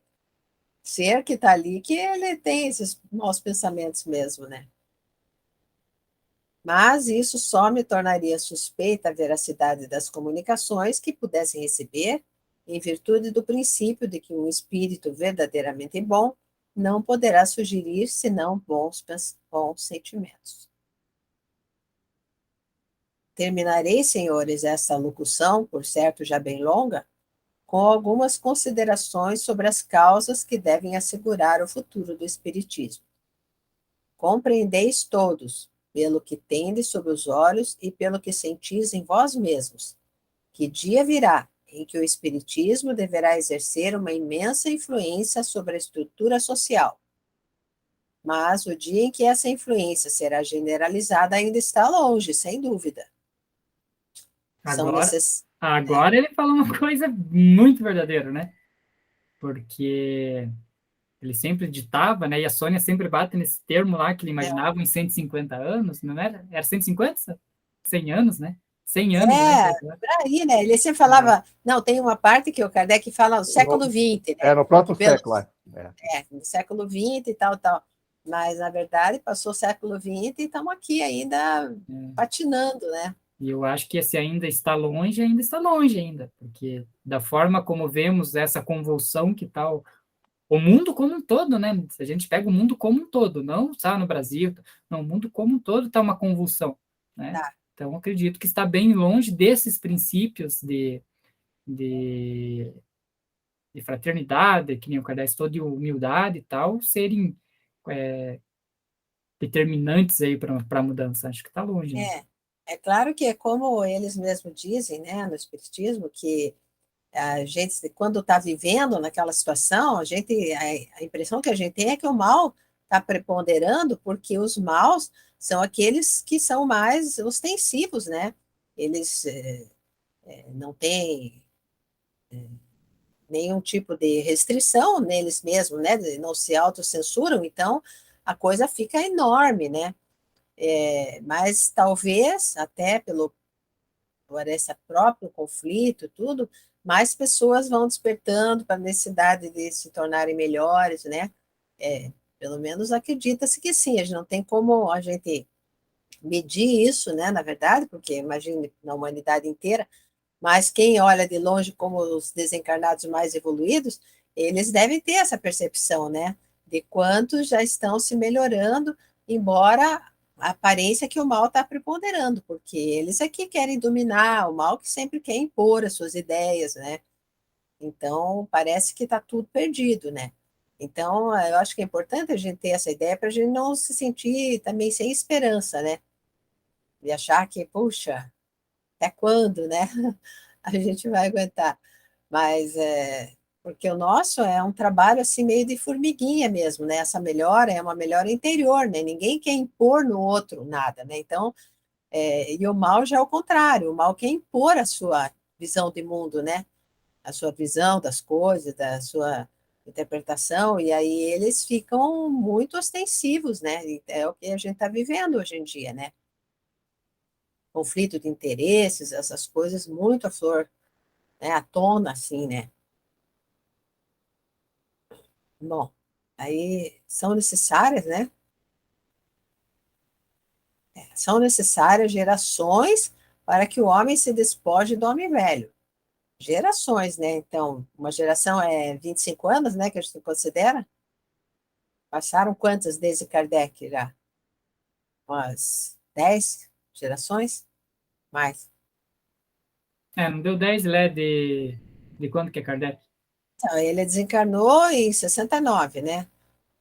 ser que está ali, que ele tem esses maus pensamentos mesmo, né? Mas isso só me tornaria suspeita a veracidade das comunicações que pudessem receber, em virtude do princípio de que um espírito verdadeiramente bom não poderá sugerir senão bons sentimentos. Terminarei, senhores, esta locução, por certo já bem longa, com algumas considerações sobre as causas que devem assegurar o futuro do Espiritismo. Compreendeis todos, pelo que tendes sob os olhos e pelo que sentis em vós mesmos, que dia virá em que o Espiritismo deverá exercer uma imensa influência sobre a estrutura social. Mas o dia em que essa influência será generalizada ainda está longe, sem dúvida. Agora ele fala uma coisa muito verdadeira, né? Porque ele sempre ditava, né? E a Sônia sempre bate nesse termo lá que ele imaginava em 150 anos, não era? Era 150? 100 anos, né? 100 anos, né? Por aí, né? Ele sempre falava, não, tem uma parte que o Kardec fala no século XX, né? No próprio século, no século XX e tal, tal. Mas, na verdade, passou o século XX e estamos aqui ainda patinando, né? E eu acho que esse ainda está longe ainda, porque da forma como vemos essa convulsão que está o mundo como um todo, né? Se a gente pega o mundo como um todo, não só no Brasil, não, o mundo como um todo está uma convulsão, né? Tá. Então, acredito que está bem longe desses princípios de fraternidade, que nem o Kardec falou, de humildade e tal, serem determinantes aí para a mudança. Acho que está longe, né? É claro que é como eles mesmos dizem, né, no Espiritismo, que a gente, quando está vivendo naquela situação, a impressão que a gente tem é que o mal está preponderando, porque os maus são aqueles que são mais ostensivos, né? Eles não têm nenhum tipo de restrição neles mesmos, né? Não se autocensuram, então a coisa fica enorme, né? Mas talvez, até por esse próprio conflito, tudo, mais pessoas vão despertando para a necessidade de se tornarem melhores, né? Pelo menos acredita-se que sim, a gente não tem como a gente medir isso, né? Na verdade, porque imagine na humanidade inteira, mas quem olha de longe como os desencarnados mais evoluídos, eles devem ter essa percepção, né? De quantos já estão se melhorando, embora a aparência que o mal está preponderando, porque eles é que querem dominar, o mal que sempre quer impor as suas ideias, né? Então, parece que está tudo perdido, né? Então, eu acho que é importante a gente ter essa ideia para a gente não se sentir também sem esperança, né? E achar que, puxa, até quando, né? A gente vai aguentar. Mas porque o nosso é um trabalho assim meio de formiguinha mesmo, né? Essa melhora é uma melhora interior, né? Ninguém quer impor no outro nada, né? Então, e o mal já é o contrário, o mal quer impor a sua visão de mundo, né? A sua visão das coisas, da sua interpretação, e aí eles ficam muito ostensivos, né? E é o que a gente está vivendo hoje em dia, né? Conflito de interesses, essas coisas muito à flor, né? À tona, assim, né? Bom, aí são necessárias, né? São necessárias gerações para que o homem se despoje do homem velho. Gerações, né? Então, uma geração é 25 anos, né? Que a gente considera. Passaram quantas desde Kardec já? Umas 10 gerações? Mais. Não deu 10 de quando que é Kardec? Então, ele desencarnou em 69, né?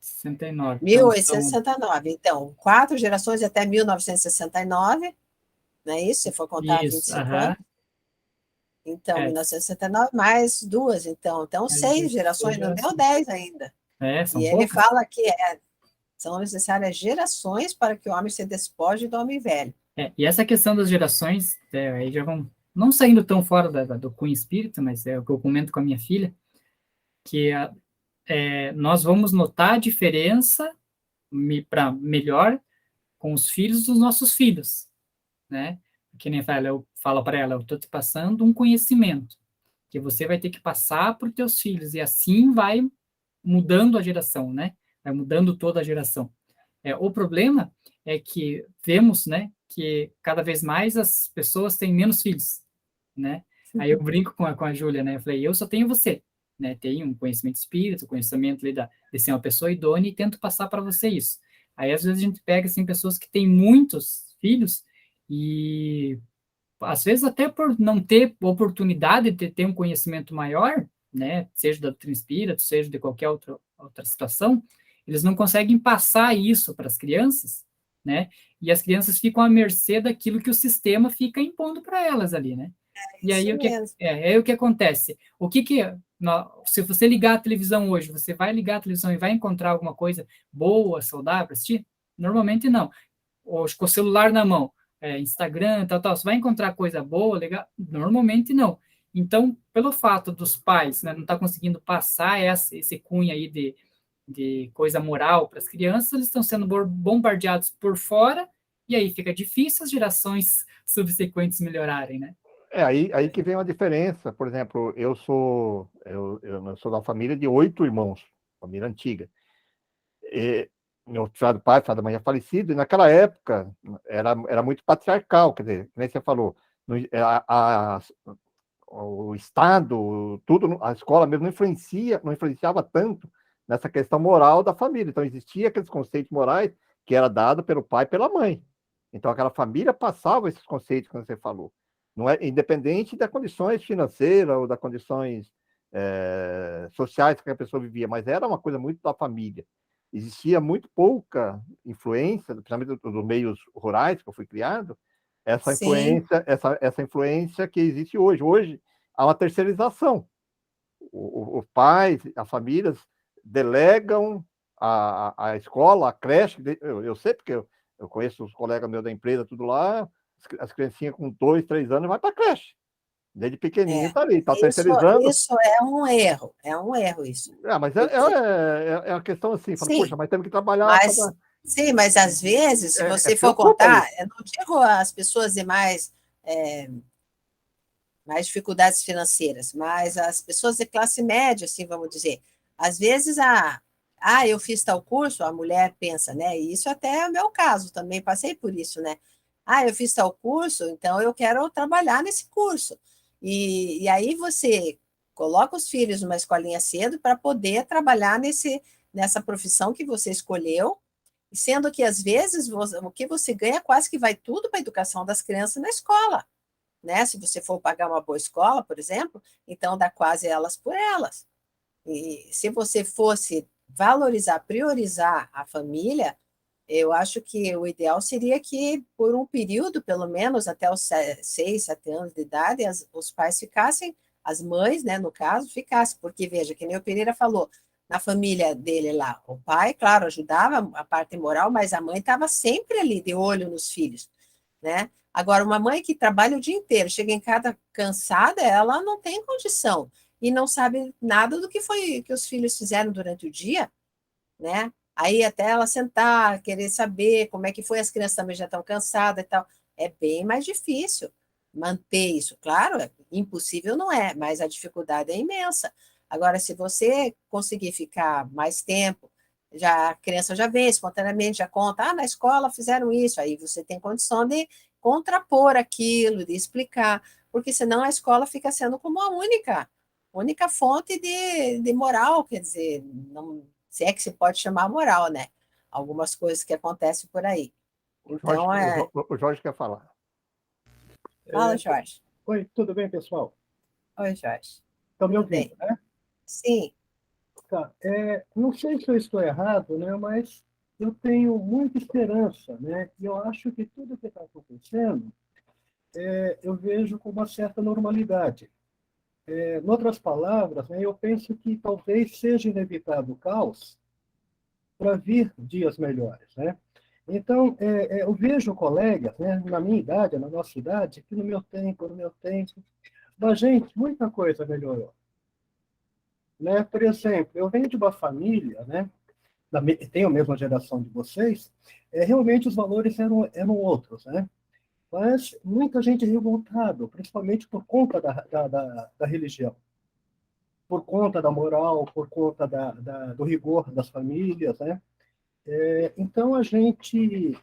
69. Mil Então, oitocentos e são sessenta e nove. Então, 4 gerações até 1969, não é isso? Se for contar isso, 25 anos. aham. Então, É, 1969, mais duas, então mais 6 gerações, 16 não deu gerações. 10 ainda. São E ele poucas. fala que são necessárias gerações para que o homem se despoje do homem velho. E essa questão das gerações, aí já vão, não saindo tão fora do cunho espírita, mas é o que eu comento com a minha filha, que nós vamos notar a diferença para melhor com os filhos dos nossos filhos, né? Que nem eu falo para ela, eu estou te passando um conhecimento que você vai ter que passar para os teus filhos, e assim vai mudando a geração, né? Vai mudando toda a geração. O problema é que vemos, né, que cada vez mais as pessoas têm menos filhos, né? Aí eu brinco com a Júlia, né? Eu falei, eu só tenho você, né? Tenho um conhecimento espírita, conhecimento ali de ser uma pessoa idônea e tento passar para você isso. Aí às vezes a gente pega assim pessoas que têm muitos filhos e às vezes até por não ter oportunidade de ter um conhecimento maior, né, seja da doutrina espírita, seja de qualquer outra situação, eles não conseguem passar isso para as crianças, né, e as crianças ficam à mercê daquilo que o sistema fica impondo para elas ali, né. E aí Isso mesmo. aí o que acontece? Se você ligar a televisão hoje, você vai ligar a televisão e vai encontrar alguma coisa boa, saudável para assistir? Normalmente não. Hoje, com o celular na mão, Instagram, tal, você vai encontrar coisa boa, legal? Normalmente não. Então, pelo fato dos pais, né, não estar conseguindo passar esse cunho aí de coisa moral para as crianças, eles estão sendo bombardeados por fora, e aí fica difícil as gerações subsequentes melhorarem, né? Aí que vem uma diferença. Por exemplo, eu sou da família de 8 irmãos, família antiga. E meu pai, pai da mãe é falecido, e naquela época era muito patriarcal, quer dizer, como você falou, o Estado, tudo, a escola mesmo não influenciava tanto nessa questão moral da família. Então, existia aqueles conceitos morais que era dado pelo pai e pela mãe. Então, aquela família passava esses conceitos que você falou. Não é independente das condições financeiras ou das condições sociais que a pessoa vivia, mas era uma coisa muito da família. Existia muito pouca influência, principalmente dos meios rurais que eu fui criado, Sim, essa influência que existe hoje. Hoje há uma terceirização. Os pais, as famílias delegam a escola, a creche. Eu sei porque eu conheço os colegas meus da empresa, tudo lá, as criancinhas com 2, 3 anos vai para a creche. Desde pequenininho É, está ali, está isso, terceirizando. isso é um erro isso. Mas Porque, é uma questão assim, fala, sim, poxa, mas temos que trabalhar mas, para... sim, mas às vezes, se você for Preocupa contar, isso. eu não digo as pessoas de mais dificuldades financeiras, mas as pessoas de classe média, assim, vamos dizer, às vezes eu fiz tal curso, a mulher pensa, né? E isso até é o meu caso, também passei por isso, né? Eu fiz tal curso, então eu quero trabalhar nesse curso. E aí você coloca os filhos numa escolinha cedo para poder trabalhar nessa profissão que você escolheu, sendo que às vezes o que você ganha quase que vai tudo para a educação das crianças na escola, né? Se você for pagar uma boa escola, por exemplo, então dá quase elas por elas. E se você fosse valorizar, priorizar a família, eu acho que o ideal seria que, por um período, pelo menos até os 6, 7 anos de idade, os pais ficassem, as mães, né, no caso, ficassem, porque veja, que nem o Pereira falou, na família dele lá, o pai, claro, ajudava a parte moral, mas a mãe estava sempre ali de olho nos filhos, né? Agora, uma mãe que trabalha o dia inteiro, chega em casa cansada, ela não tem condição e não sabe nada do que foi que os filhos fizeram durante o dia, né? Aí até ela sentar, querer saber como é que foi, as crianças também já estão cansadas e tal. É bem mais difícil manter isso. Claro, impossível não é, mas a dificuldade é imensa. Agora, se você conseguir ficar mais tempo, já a criança já vem espontaneamente, já conta, na escola fizeram isso, aí você tem condição de contrapor aquilo, de explicar, porque senão a escola fica sendo como a única fonte de moral, quer dizer, não, se é que se pode chamar moral, né? Algumas coisas que acontecem por aí. Então, O Jorge quer falar. fala, Jorge. Oi, tudo bem, pessoal? Oi, Jorge. Estão me Tudo ouvindo, bem? né? Sim. Tá. Não sei se eu estou errado, né? Mas eu tenho muita esperança, né? E eu acho que tudo que está acontecendo, eu vejo com uma certa normalidade. Em outras palavras, né, eu penso que talvez seja inevitável o caos para vir dias melhores, né? Então, eu vejo colegas, né, na minha idade, na nossa idade, que no meu tempo, mas, gente, muita coisa melhorou. Né? Por exemplo, eu venho de uma família, né? Tenho a mesma geração de vocês, realmente os valores eram outros, né? Mas muita gente revoltada, principalmente por conta da religião, por conta da moral, por conta do rigor das famílias, né? Então, a gente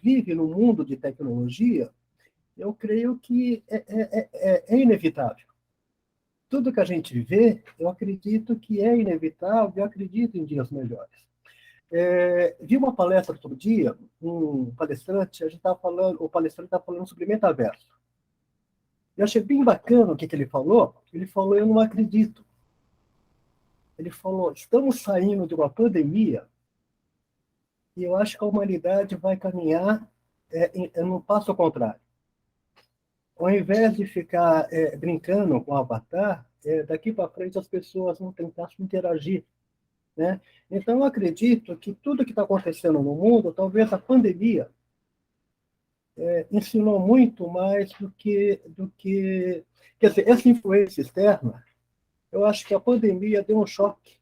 vive num mundo de tecnologia, eu creio que é inevitável. Tudo que a gente vê, eu acredito que é inevitável, eu acredito em dias melhores. Vi uma palestra outro dia, um palestrante, o palestrante estava falando sobre metaverso. Eu achei bem bacana o que ele falou. Ele falou, eu não acredito. Ele falou, estamos saindo de uma pandemia e eu acho que a humanidade vai caminhar no passo ao contrário. Ao invés de ficar brincando com o avatar, daqui para frente as pessoas vão tentar se interagir, né? Então, eu acredito que tudo que está acontecendo no mundo, talvez a pandemia, ensinou muito mais quer dizer, essa influência externa, eu acho que a pandemia deu um choque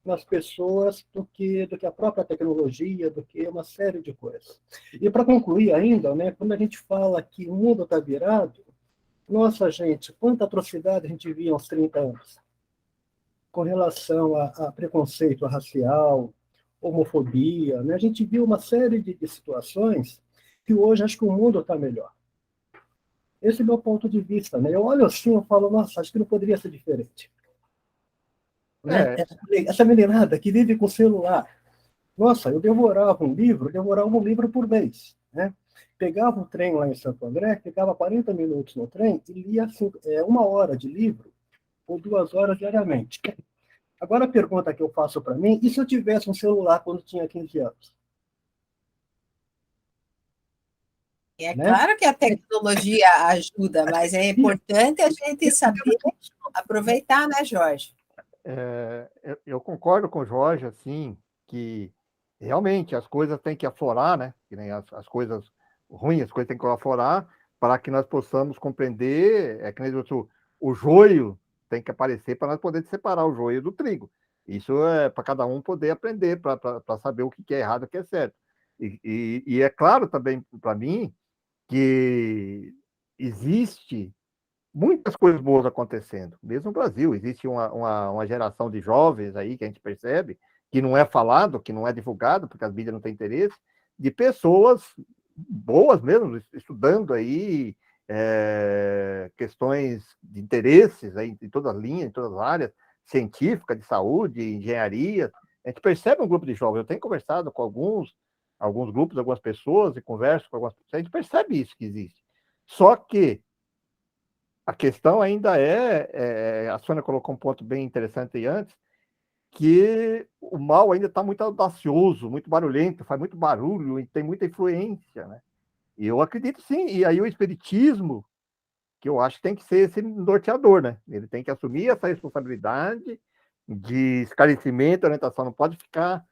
nas pessoas do que a própria tecnologia, do que uma série de coisas. E para concluir ainda, né, quando a gente fala que o mundo está virado, nossa, gente, quanta atrocidade a gente via há uns 30 anos com relação a preconceito racial, homofobia, né? A gente viu uma série de situações que hoje acho que o mundo está melhor. Esse é o meu ponto de vista, né? Eu olho assim e falo, nossa, acho que não poderia ser diferente. Né? Essa meninada que vive com celular. Nossa, eu devorava um livro por mês. Né? Pegava o trem lá em Santo André, ficava 40 minutos no trem e lia 1 hora de livro ou 2 horas diariamente. Agora a pergunta que eu faço para mim, e se eu tivesse um celular quando tinha 15 anos? É Né? claro que a tecnologia ajuda, mas é importante a gente saber aproveitar, né, Jorge? Eu concordo com o Jorge, assim, que realmente as coisas têm que aflorar, né? Que nem as coisas ruins, as coisas têm que aflorar, para que nós possamos compreender, que nem o joio tem que aparecer para nós poder separar o joio do trigo. Isso é para cada um poder aprender, para saber o que é errado e o que é certo. E é claro também para mim que existe muitas coisas boas acontecendo. Mesmo no Brasil, existe uma geração de jovens aí que a gente percebe, que não é falado, que não é divulgado, porque as mídias não têm interesse, de pessoas boas mesmo, estudando aí questões de interesses aí, em todas as linhas, em todas as áreas, científica, de saúde, engenharia. A gente percebe um grupo de jovens. Eu tenho conversado com alguns grupos, algumas pessoas, e converso com algumas pessoas, a gente percebe isso que existe. Só que a questão ainda a Sônia colocou um ponto bem interessante aí antes, que o mal ainda está muito audacioso, muito barulhento, faz muito barulho e tem muita influência, né? E eu acredito sim, e aí o espiritismo, que eu acho que tem que ser esse norteador, né? Ele tem que assumir essa responsabilidade de esclarecimento, orientação, não pode ficar,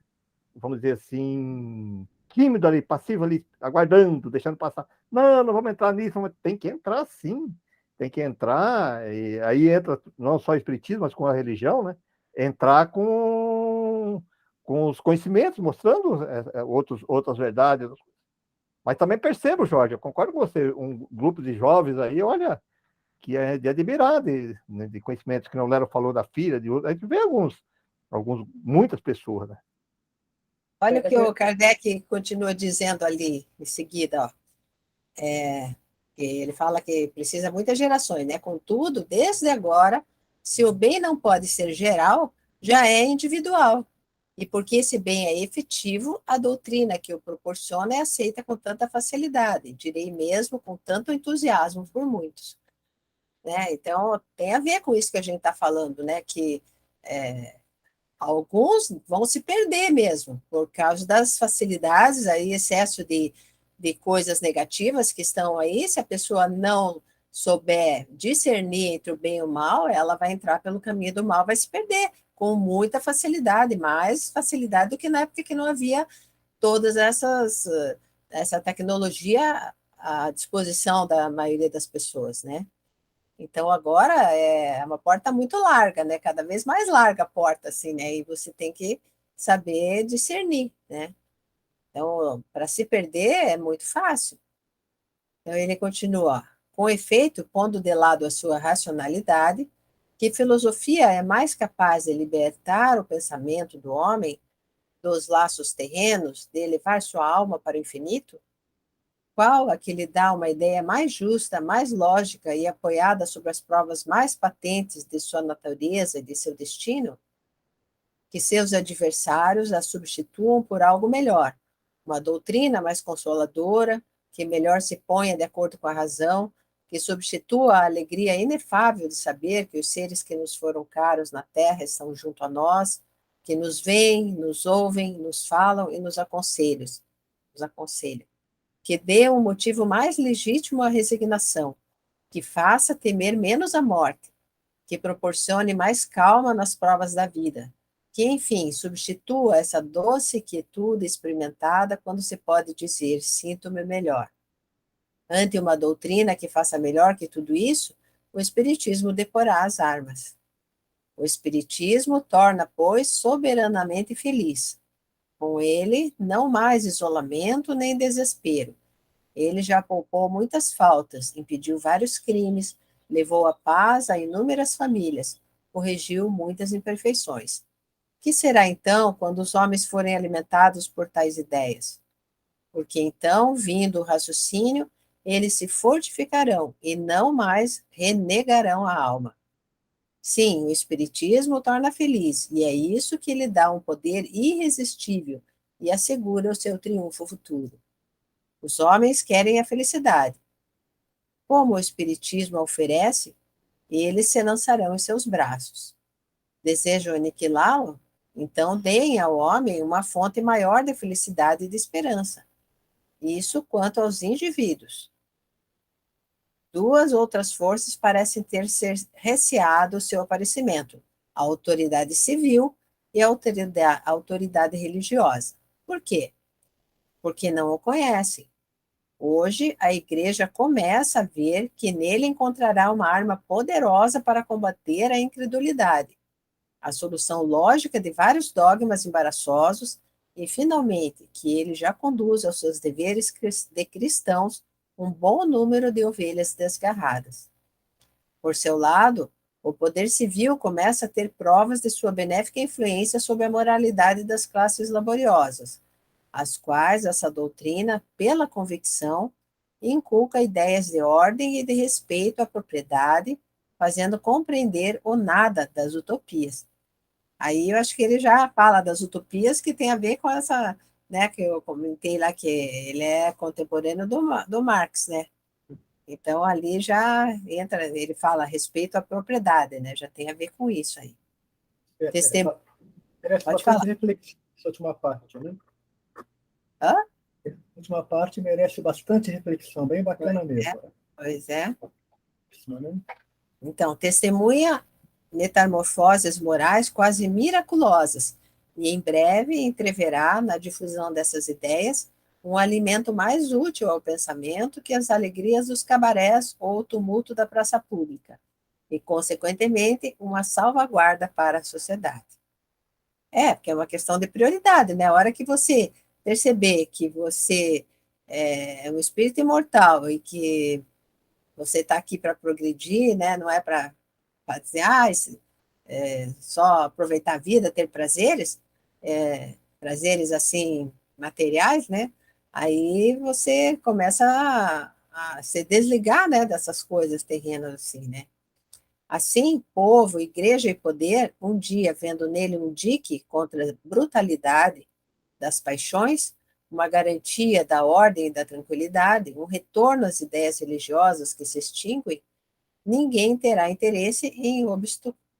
vamos dizer assim, tímido ali, passivo ali, aguardando, deixando passar. Não, não vamos entrar nisso, tem que entrar sim, tem que entrar, e aí entra não só o espiritismo, mas com a religião, né? Entrar com os conhecimentos, mostrando outras verdades. Mas também percebo, Jorge, eu concordo com você, um grupo de jovens aí, olha, que é de admirar, de conhecimentos que o Lero falou da filha, de outros, a gente vê muitas pessoas, né? Olha o que o Kardec continua dizendo ali em seguida, ó. Ele fala que precisa muitas gerações, né? Contudo, desde agora, se o bem não pode ser geral, já é individual. E porque esse bem é efetivo, a doutrina que o proporciona é aceita com tanta facilidade, direi mesmo com tanto entusiasmo por muitos. Né? Então, tem a ver com isso que a gente está falando, né? Que alguns vão se perder mesmo, por causa das facilidades, aí, excesso de coisas negativas que estão aí. Se a pessoa não souber discernir entre o bem e o mal, ela vai entrar pelo caminho do mal, vai se perder com muita facilidade, mais facilidade do que na época que não havia todas essa tecnologia à disposição da maioria das pessoas, né? Então agora é uma porta muito larga, né? Cada vez mais larga a porta, assim, né? E você tem que saber discernir, né? Então, para se perder é muito fácil. Então ele continua: com efeito, pondo de lado a sua racionalidade, que filosofia é mais capaz de libertar o pensamento do homem dos laços terrenos, de elevar sua alma para o infinito? Qual a que lhe dá uma ideia mais justa, mais lógica e apoiada sobre as provas mais patentes de sua natureza e de seu destino? Que seus adversários a substituam por algo melhor, uma doutrina mais consoladora, que melhor se ponha de acordo com a razão, que substitua a alegria inefável de saber que os seres que nos foram caros na terra estão junto a nós, que nos veem, nos ouvem, nos falam e nos aconselham, que dê um motivo mais legítimo à resignação, que faça temer menos a morte, que proporcione mais calma nas provas da vida, que, enfim, substitua essa doce quietude experimentada quando se pode dizer: sinto-me melhor. Ante uma doutrina que faça melhor que tudo isso, o Espiritismo deporá as armas. O Espiritismo torna, pois, soberanamente feliz. Com ele, não mais isolamento nem desespero. Ele já poupou muitas faltas, impediu vários crimes, levou a paz a inúmeras famílias, corrigiu muitas imperfeições. Que será então quando os homens forem alimentados por tais ideias? Porque então, vindo o raciocínio, eles se fortificarão e não mais renegarão a alma. Sim, o Espiritismo torna feliz, e é isso que lhe dá um poder irresistível e assegura o seu triunfo futuro. Os homens querem a felicidade. Como o Espiritismo a oferece, eles se lançarão em seus braços. Desejam aniquilá-lo? Então deem ao homem uma fonte maior de felicidade e de esperança. Isso quanto aos indivíduos. Duas outras forças parecem ter receado o seu aparecimento: a autoridade civil e a autoridade religiosa. Por quê? Porque não o conhecem. Hoje, a Igreja começa a ver que nele encontrará uma arma poderosa para combater a incredulidade, a solução lógica de vários dogmas embaraçosos e, finalmente, que ele já conduz aos seus deveres de cristãos um bom número de ovelhas desgarradas. Por seu lado, o poder civil começa a ter provas de sua benéfica influência sobre a moralidade das classes laboriosas, às quais essa doutrina, pela convicção, inculca ideias de ordem e de respeito à propriedade, fazendo compreender o nada das utopias. Aí eu acho que ele já fala das utopias que tem a ver com essa, né, que eu comentei lá, que ele é contemporâneo do Marx, né? Então ali já entra, ele fala a respeito à propriedade, né? Já tem a ver com isso aí. Merece Pode bastante falar. reflexão essa última parte, né? Hã? A última parte merece bastante reflexão, bem bacana mesmo. Pois é. Isso, né? Então, testemunha metamorfoses morais quase miraculosas, e em breve entreverá na difusão dessas ideias um alimento mais útil ao pensamento que as alegrias dos cabarés ou o tumulto da praça pública, e, consequentemente, uma salvaguarda para a sociedade. Porque é uma questão de prioridade, né? A hora que você perceber que você é um espírito imortal e que você está aqui para progredir, né? Não é para dizer, só aproveitar a vida, ter prazeres, prazeres assim materiais, né? Aí você começa a se desligar, né, dessas coisas terrenas assim, né? Assim, povo, igreja e poder, um dia vendo nele um dique contra a brutalidade das paixões, uma garantia da ordem e da tranquilidade, um retorno às ideias religiosas que se extinguem, ninguém terá interesse em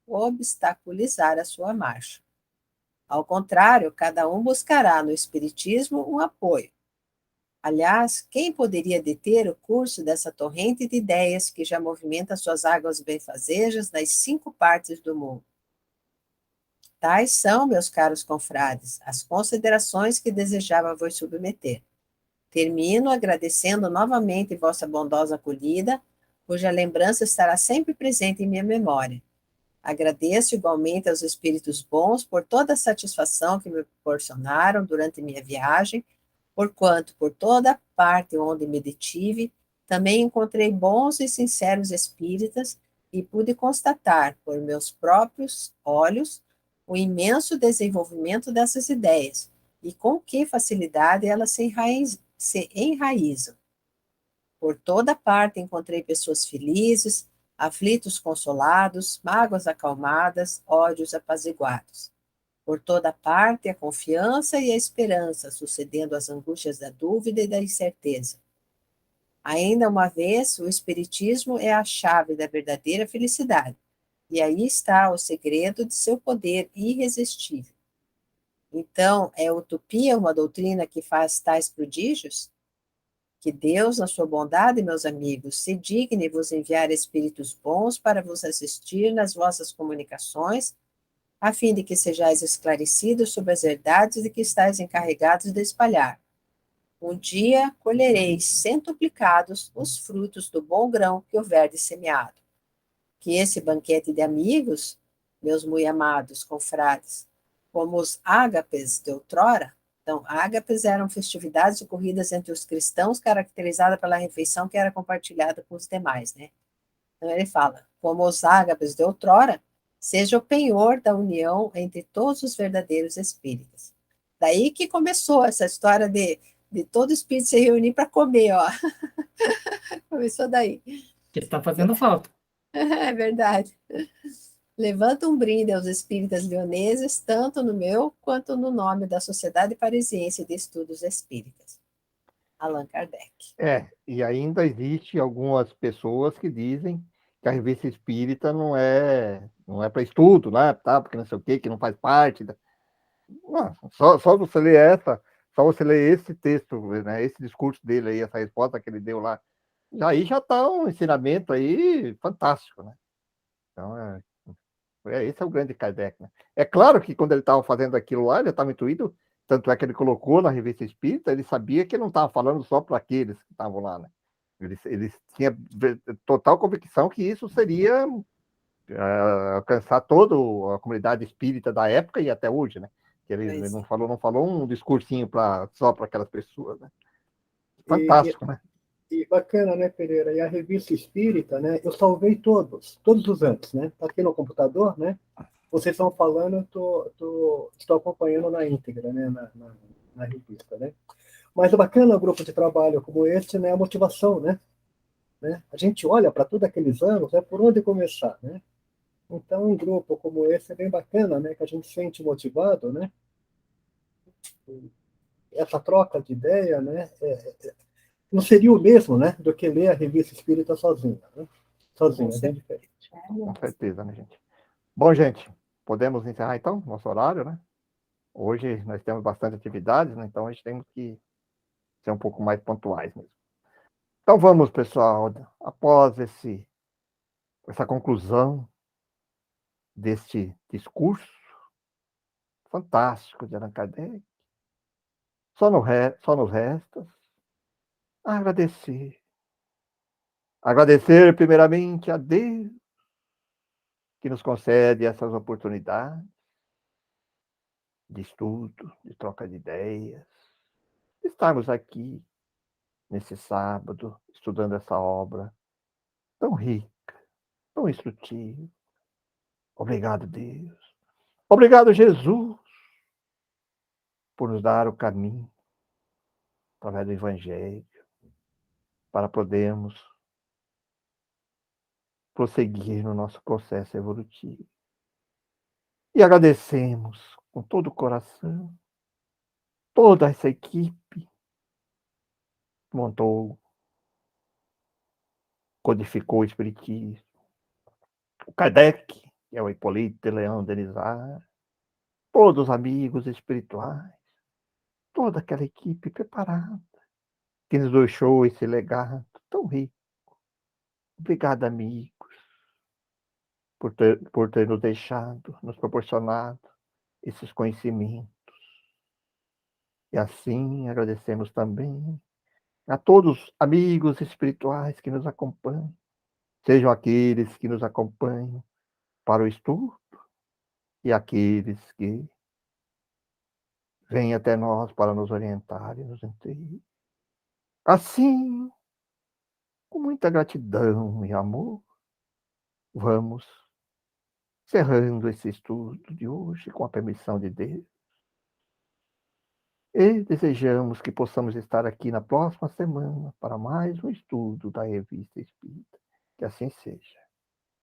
obstaculizar a sua marcha. Ao contrário, cada um buscará no Espiritismo um apoio. Aliás, quem poderia deter o curso dessa torrente de ideias que já movimenta suas águas benfazejas nas 5 partes do mundo? Tais são, meus caros confrades, as considerações que desejava vos submeter. Termino agradecendo novamente vossa bondosa acolhida, cuja lembrança estará sempre presente em minha memória. Agradeço igualmente aos espíritos bons por toda a satisfação que me proporcionaram durante minha viagem, porquanto, por toda parte onde me detive, também encontrei bons e sinceros espíritas e pude constatar, por meus próprios olhos, o imenso desenvolvimento dessas ideias e com que facilidade elas se enraizam. Por toda parte encontrei pessoas felizes, aflitos consolados, mágoas acalmadas, ódios apaziguados. Por toda parte a confiança e a esperança, sucedendo às angústias da dúvida e da incerteza. Ainda uma vez, o Espiritismo é a chave da verdadeira felicidade, e aí está o segredo de seu poder irresistível. Então, é utopia uma doutrina que faz tais prodígios? Que Deus, na sua bondade, meus amigos, se digne vos enviar espíritos bons para vos assistir nas vossas comunicações, a fim de que sejais esclarecidos sobre as verdades de que estáis encarregados de espalhar. Um dia colhereis centuplicados os frutos do bom grão que houverdes semeado. Que esse banquete de amigos, meus muito amados confrades, como os ágapes de outrora, então, ágapes eram festividades ocorridas entre os cristãos, caracterizada pela refeição que era compartilhada com os demais, né? Então, ele fala, como os ágapes de outrora, seja o penhor da união entre todos os verdadeiros espíritas. Daí que começou essa história de todo espírito se reunir para comer, ó. Começou daí. Que está fazendo falta. É verdade. Levanta um brinde aos espíritas leoneses, tanto no meu quanto no nome da Sociedade Parisiense de Estudos Espíritas. Allan Kardec. E ainda existe algumas pessoas que dizem que a revista espírita não é para estudo, né? Tá? Porque não sei o quê, que não faz parte. Não, só você ler só você ler esse texto, né? Esse discurso dele aí, essa resposta que ele deu lá, aí já está um ensinamento aí fantástico, né? Então, esse é o grande Kardec, né? É claro que quando ele estava fazendo aquilo lá, ele estava intuído tanto é que ele colocou na Revista Espírita, ele sabia que não estava falando só para aqueles que estavam lá, né? Ele tinha total convicção que isso seria alcançar toda a comunidade espírita da época e até hoje, né? Que ele não falou um discursinho só para aquelas pessoas, né? Fantástico, né? E bacana, né, Pereira? E a Revista Espírita, né? Eu salvei todos os anos, né? Tá aqui no computador, né? Vocês estão falando, estou acompanhando na íntegra, né? Na revista, né? Mas é bacana o grupo de trabalho como esse, né? A motivação, né? A gente olha para todos aqueles anos, né? Por onde começar, né? Então, um grupo como esse é bem bacana, né? Que a gente se sente motivado, né? Essa troca de ideia, né? Não seria o mesmo, né? Do que ler a Revista Espírita sozinha, né? Sozinha, é bem diferente. Com certeza, né, gente? Bom, gente, podemos encerrar então nosso horário, né? Hoje nós temos bastante atividades, né? Então a gente tem que ser um pouco mais pontuais mesmo. Então vamos, pessoal, após essa conclusão deste discurso fantástico de Allan Kardec, só nos resta agradecer. Agradecer primeiramente a Deus que nos concede essas oportunidades de estudo, de troca de ideias, de estarmos aqui nesse sábado estudando essa obra tão rica, tão instrutiva. Obrigado, Deus. Obrigado, Jesus, por nos dar o caminho através do Evangelho para podermos prosseguir no nosso processo evolutivo. E agradecemos com todo o coração toda essa equipe que montou, codificou o Espiritismo. O Kardec, que é o Hipólito de Leão Denizar, todos os amigos espirituais, toda aquela equipe preparada que nos deixou esse legado tão rico. Obrigado, amigos, por ter nos deixado, nos proporcionado esses conhecimentos. E assim agradecemos também a todos os amigos espirituais que nos acompanham, sejam aqueles que nos acompanham para o estudo e aqueles que vêm até nós para nos orientar e nos entender. Assim, com muita gratidão e amor, vamos encerrando esse estudo de hoje com a permissão de Deus. E desejamos que possamos estar aqui na próxima semana para mais um estudo da Revista Espírita. Que assim seja.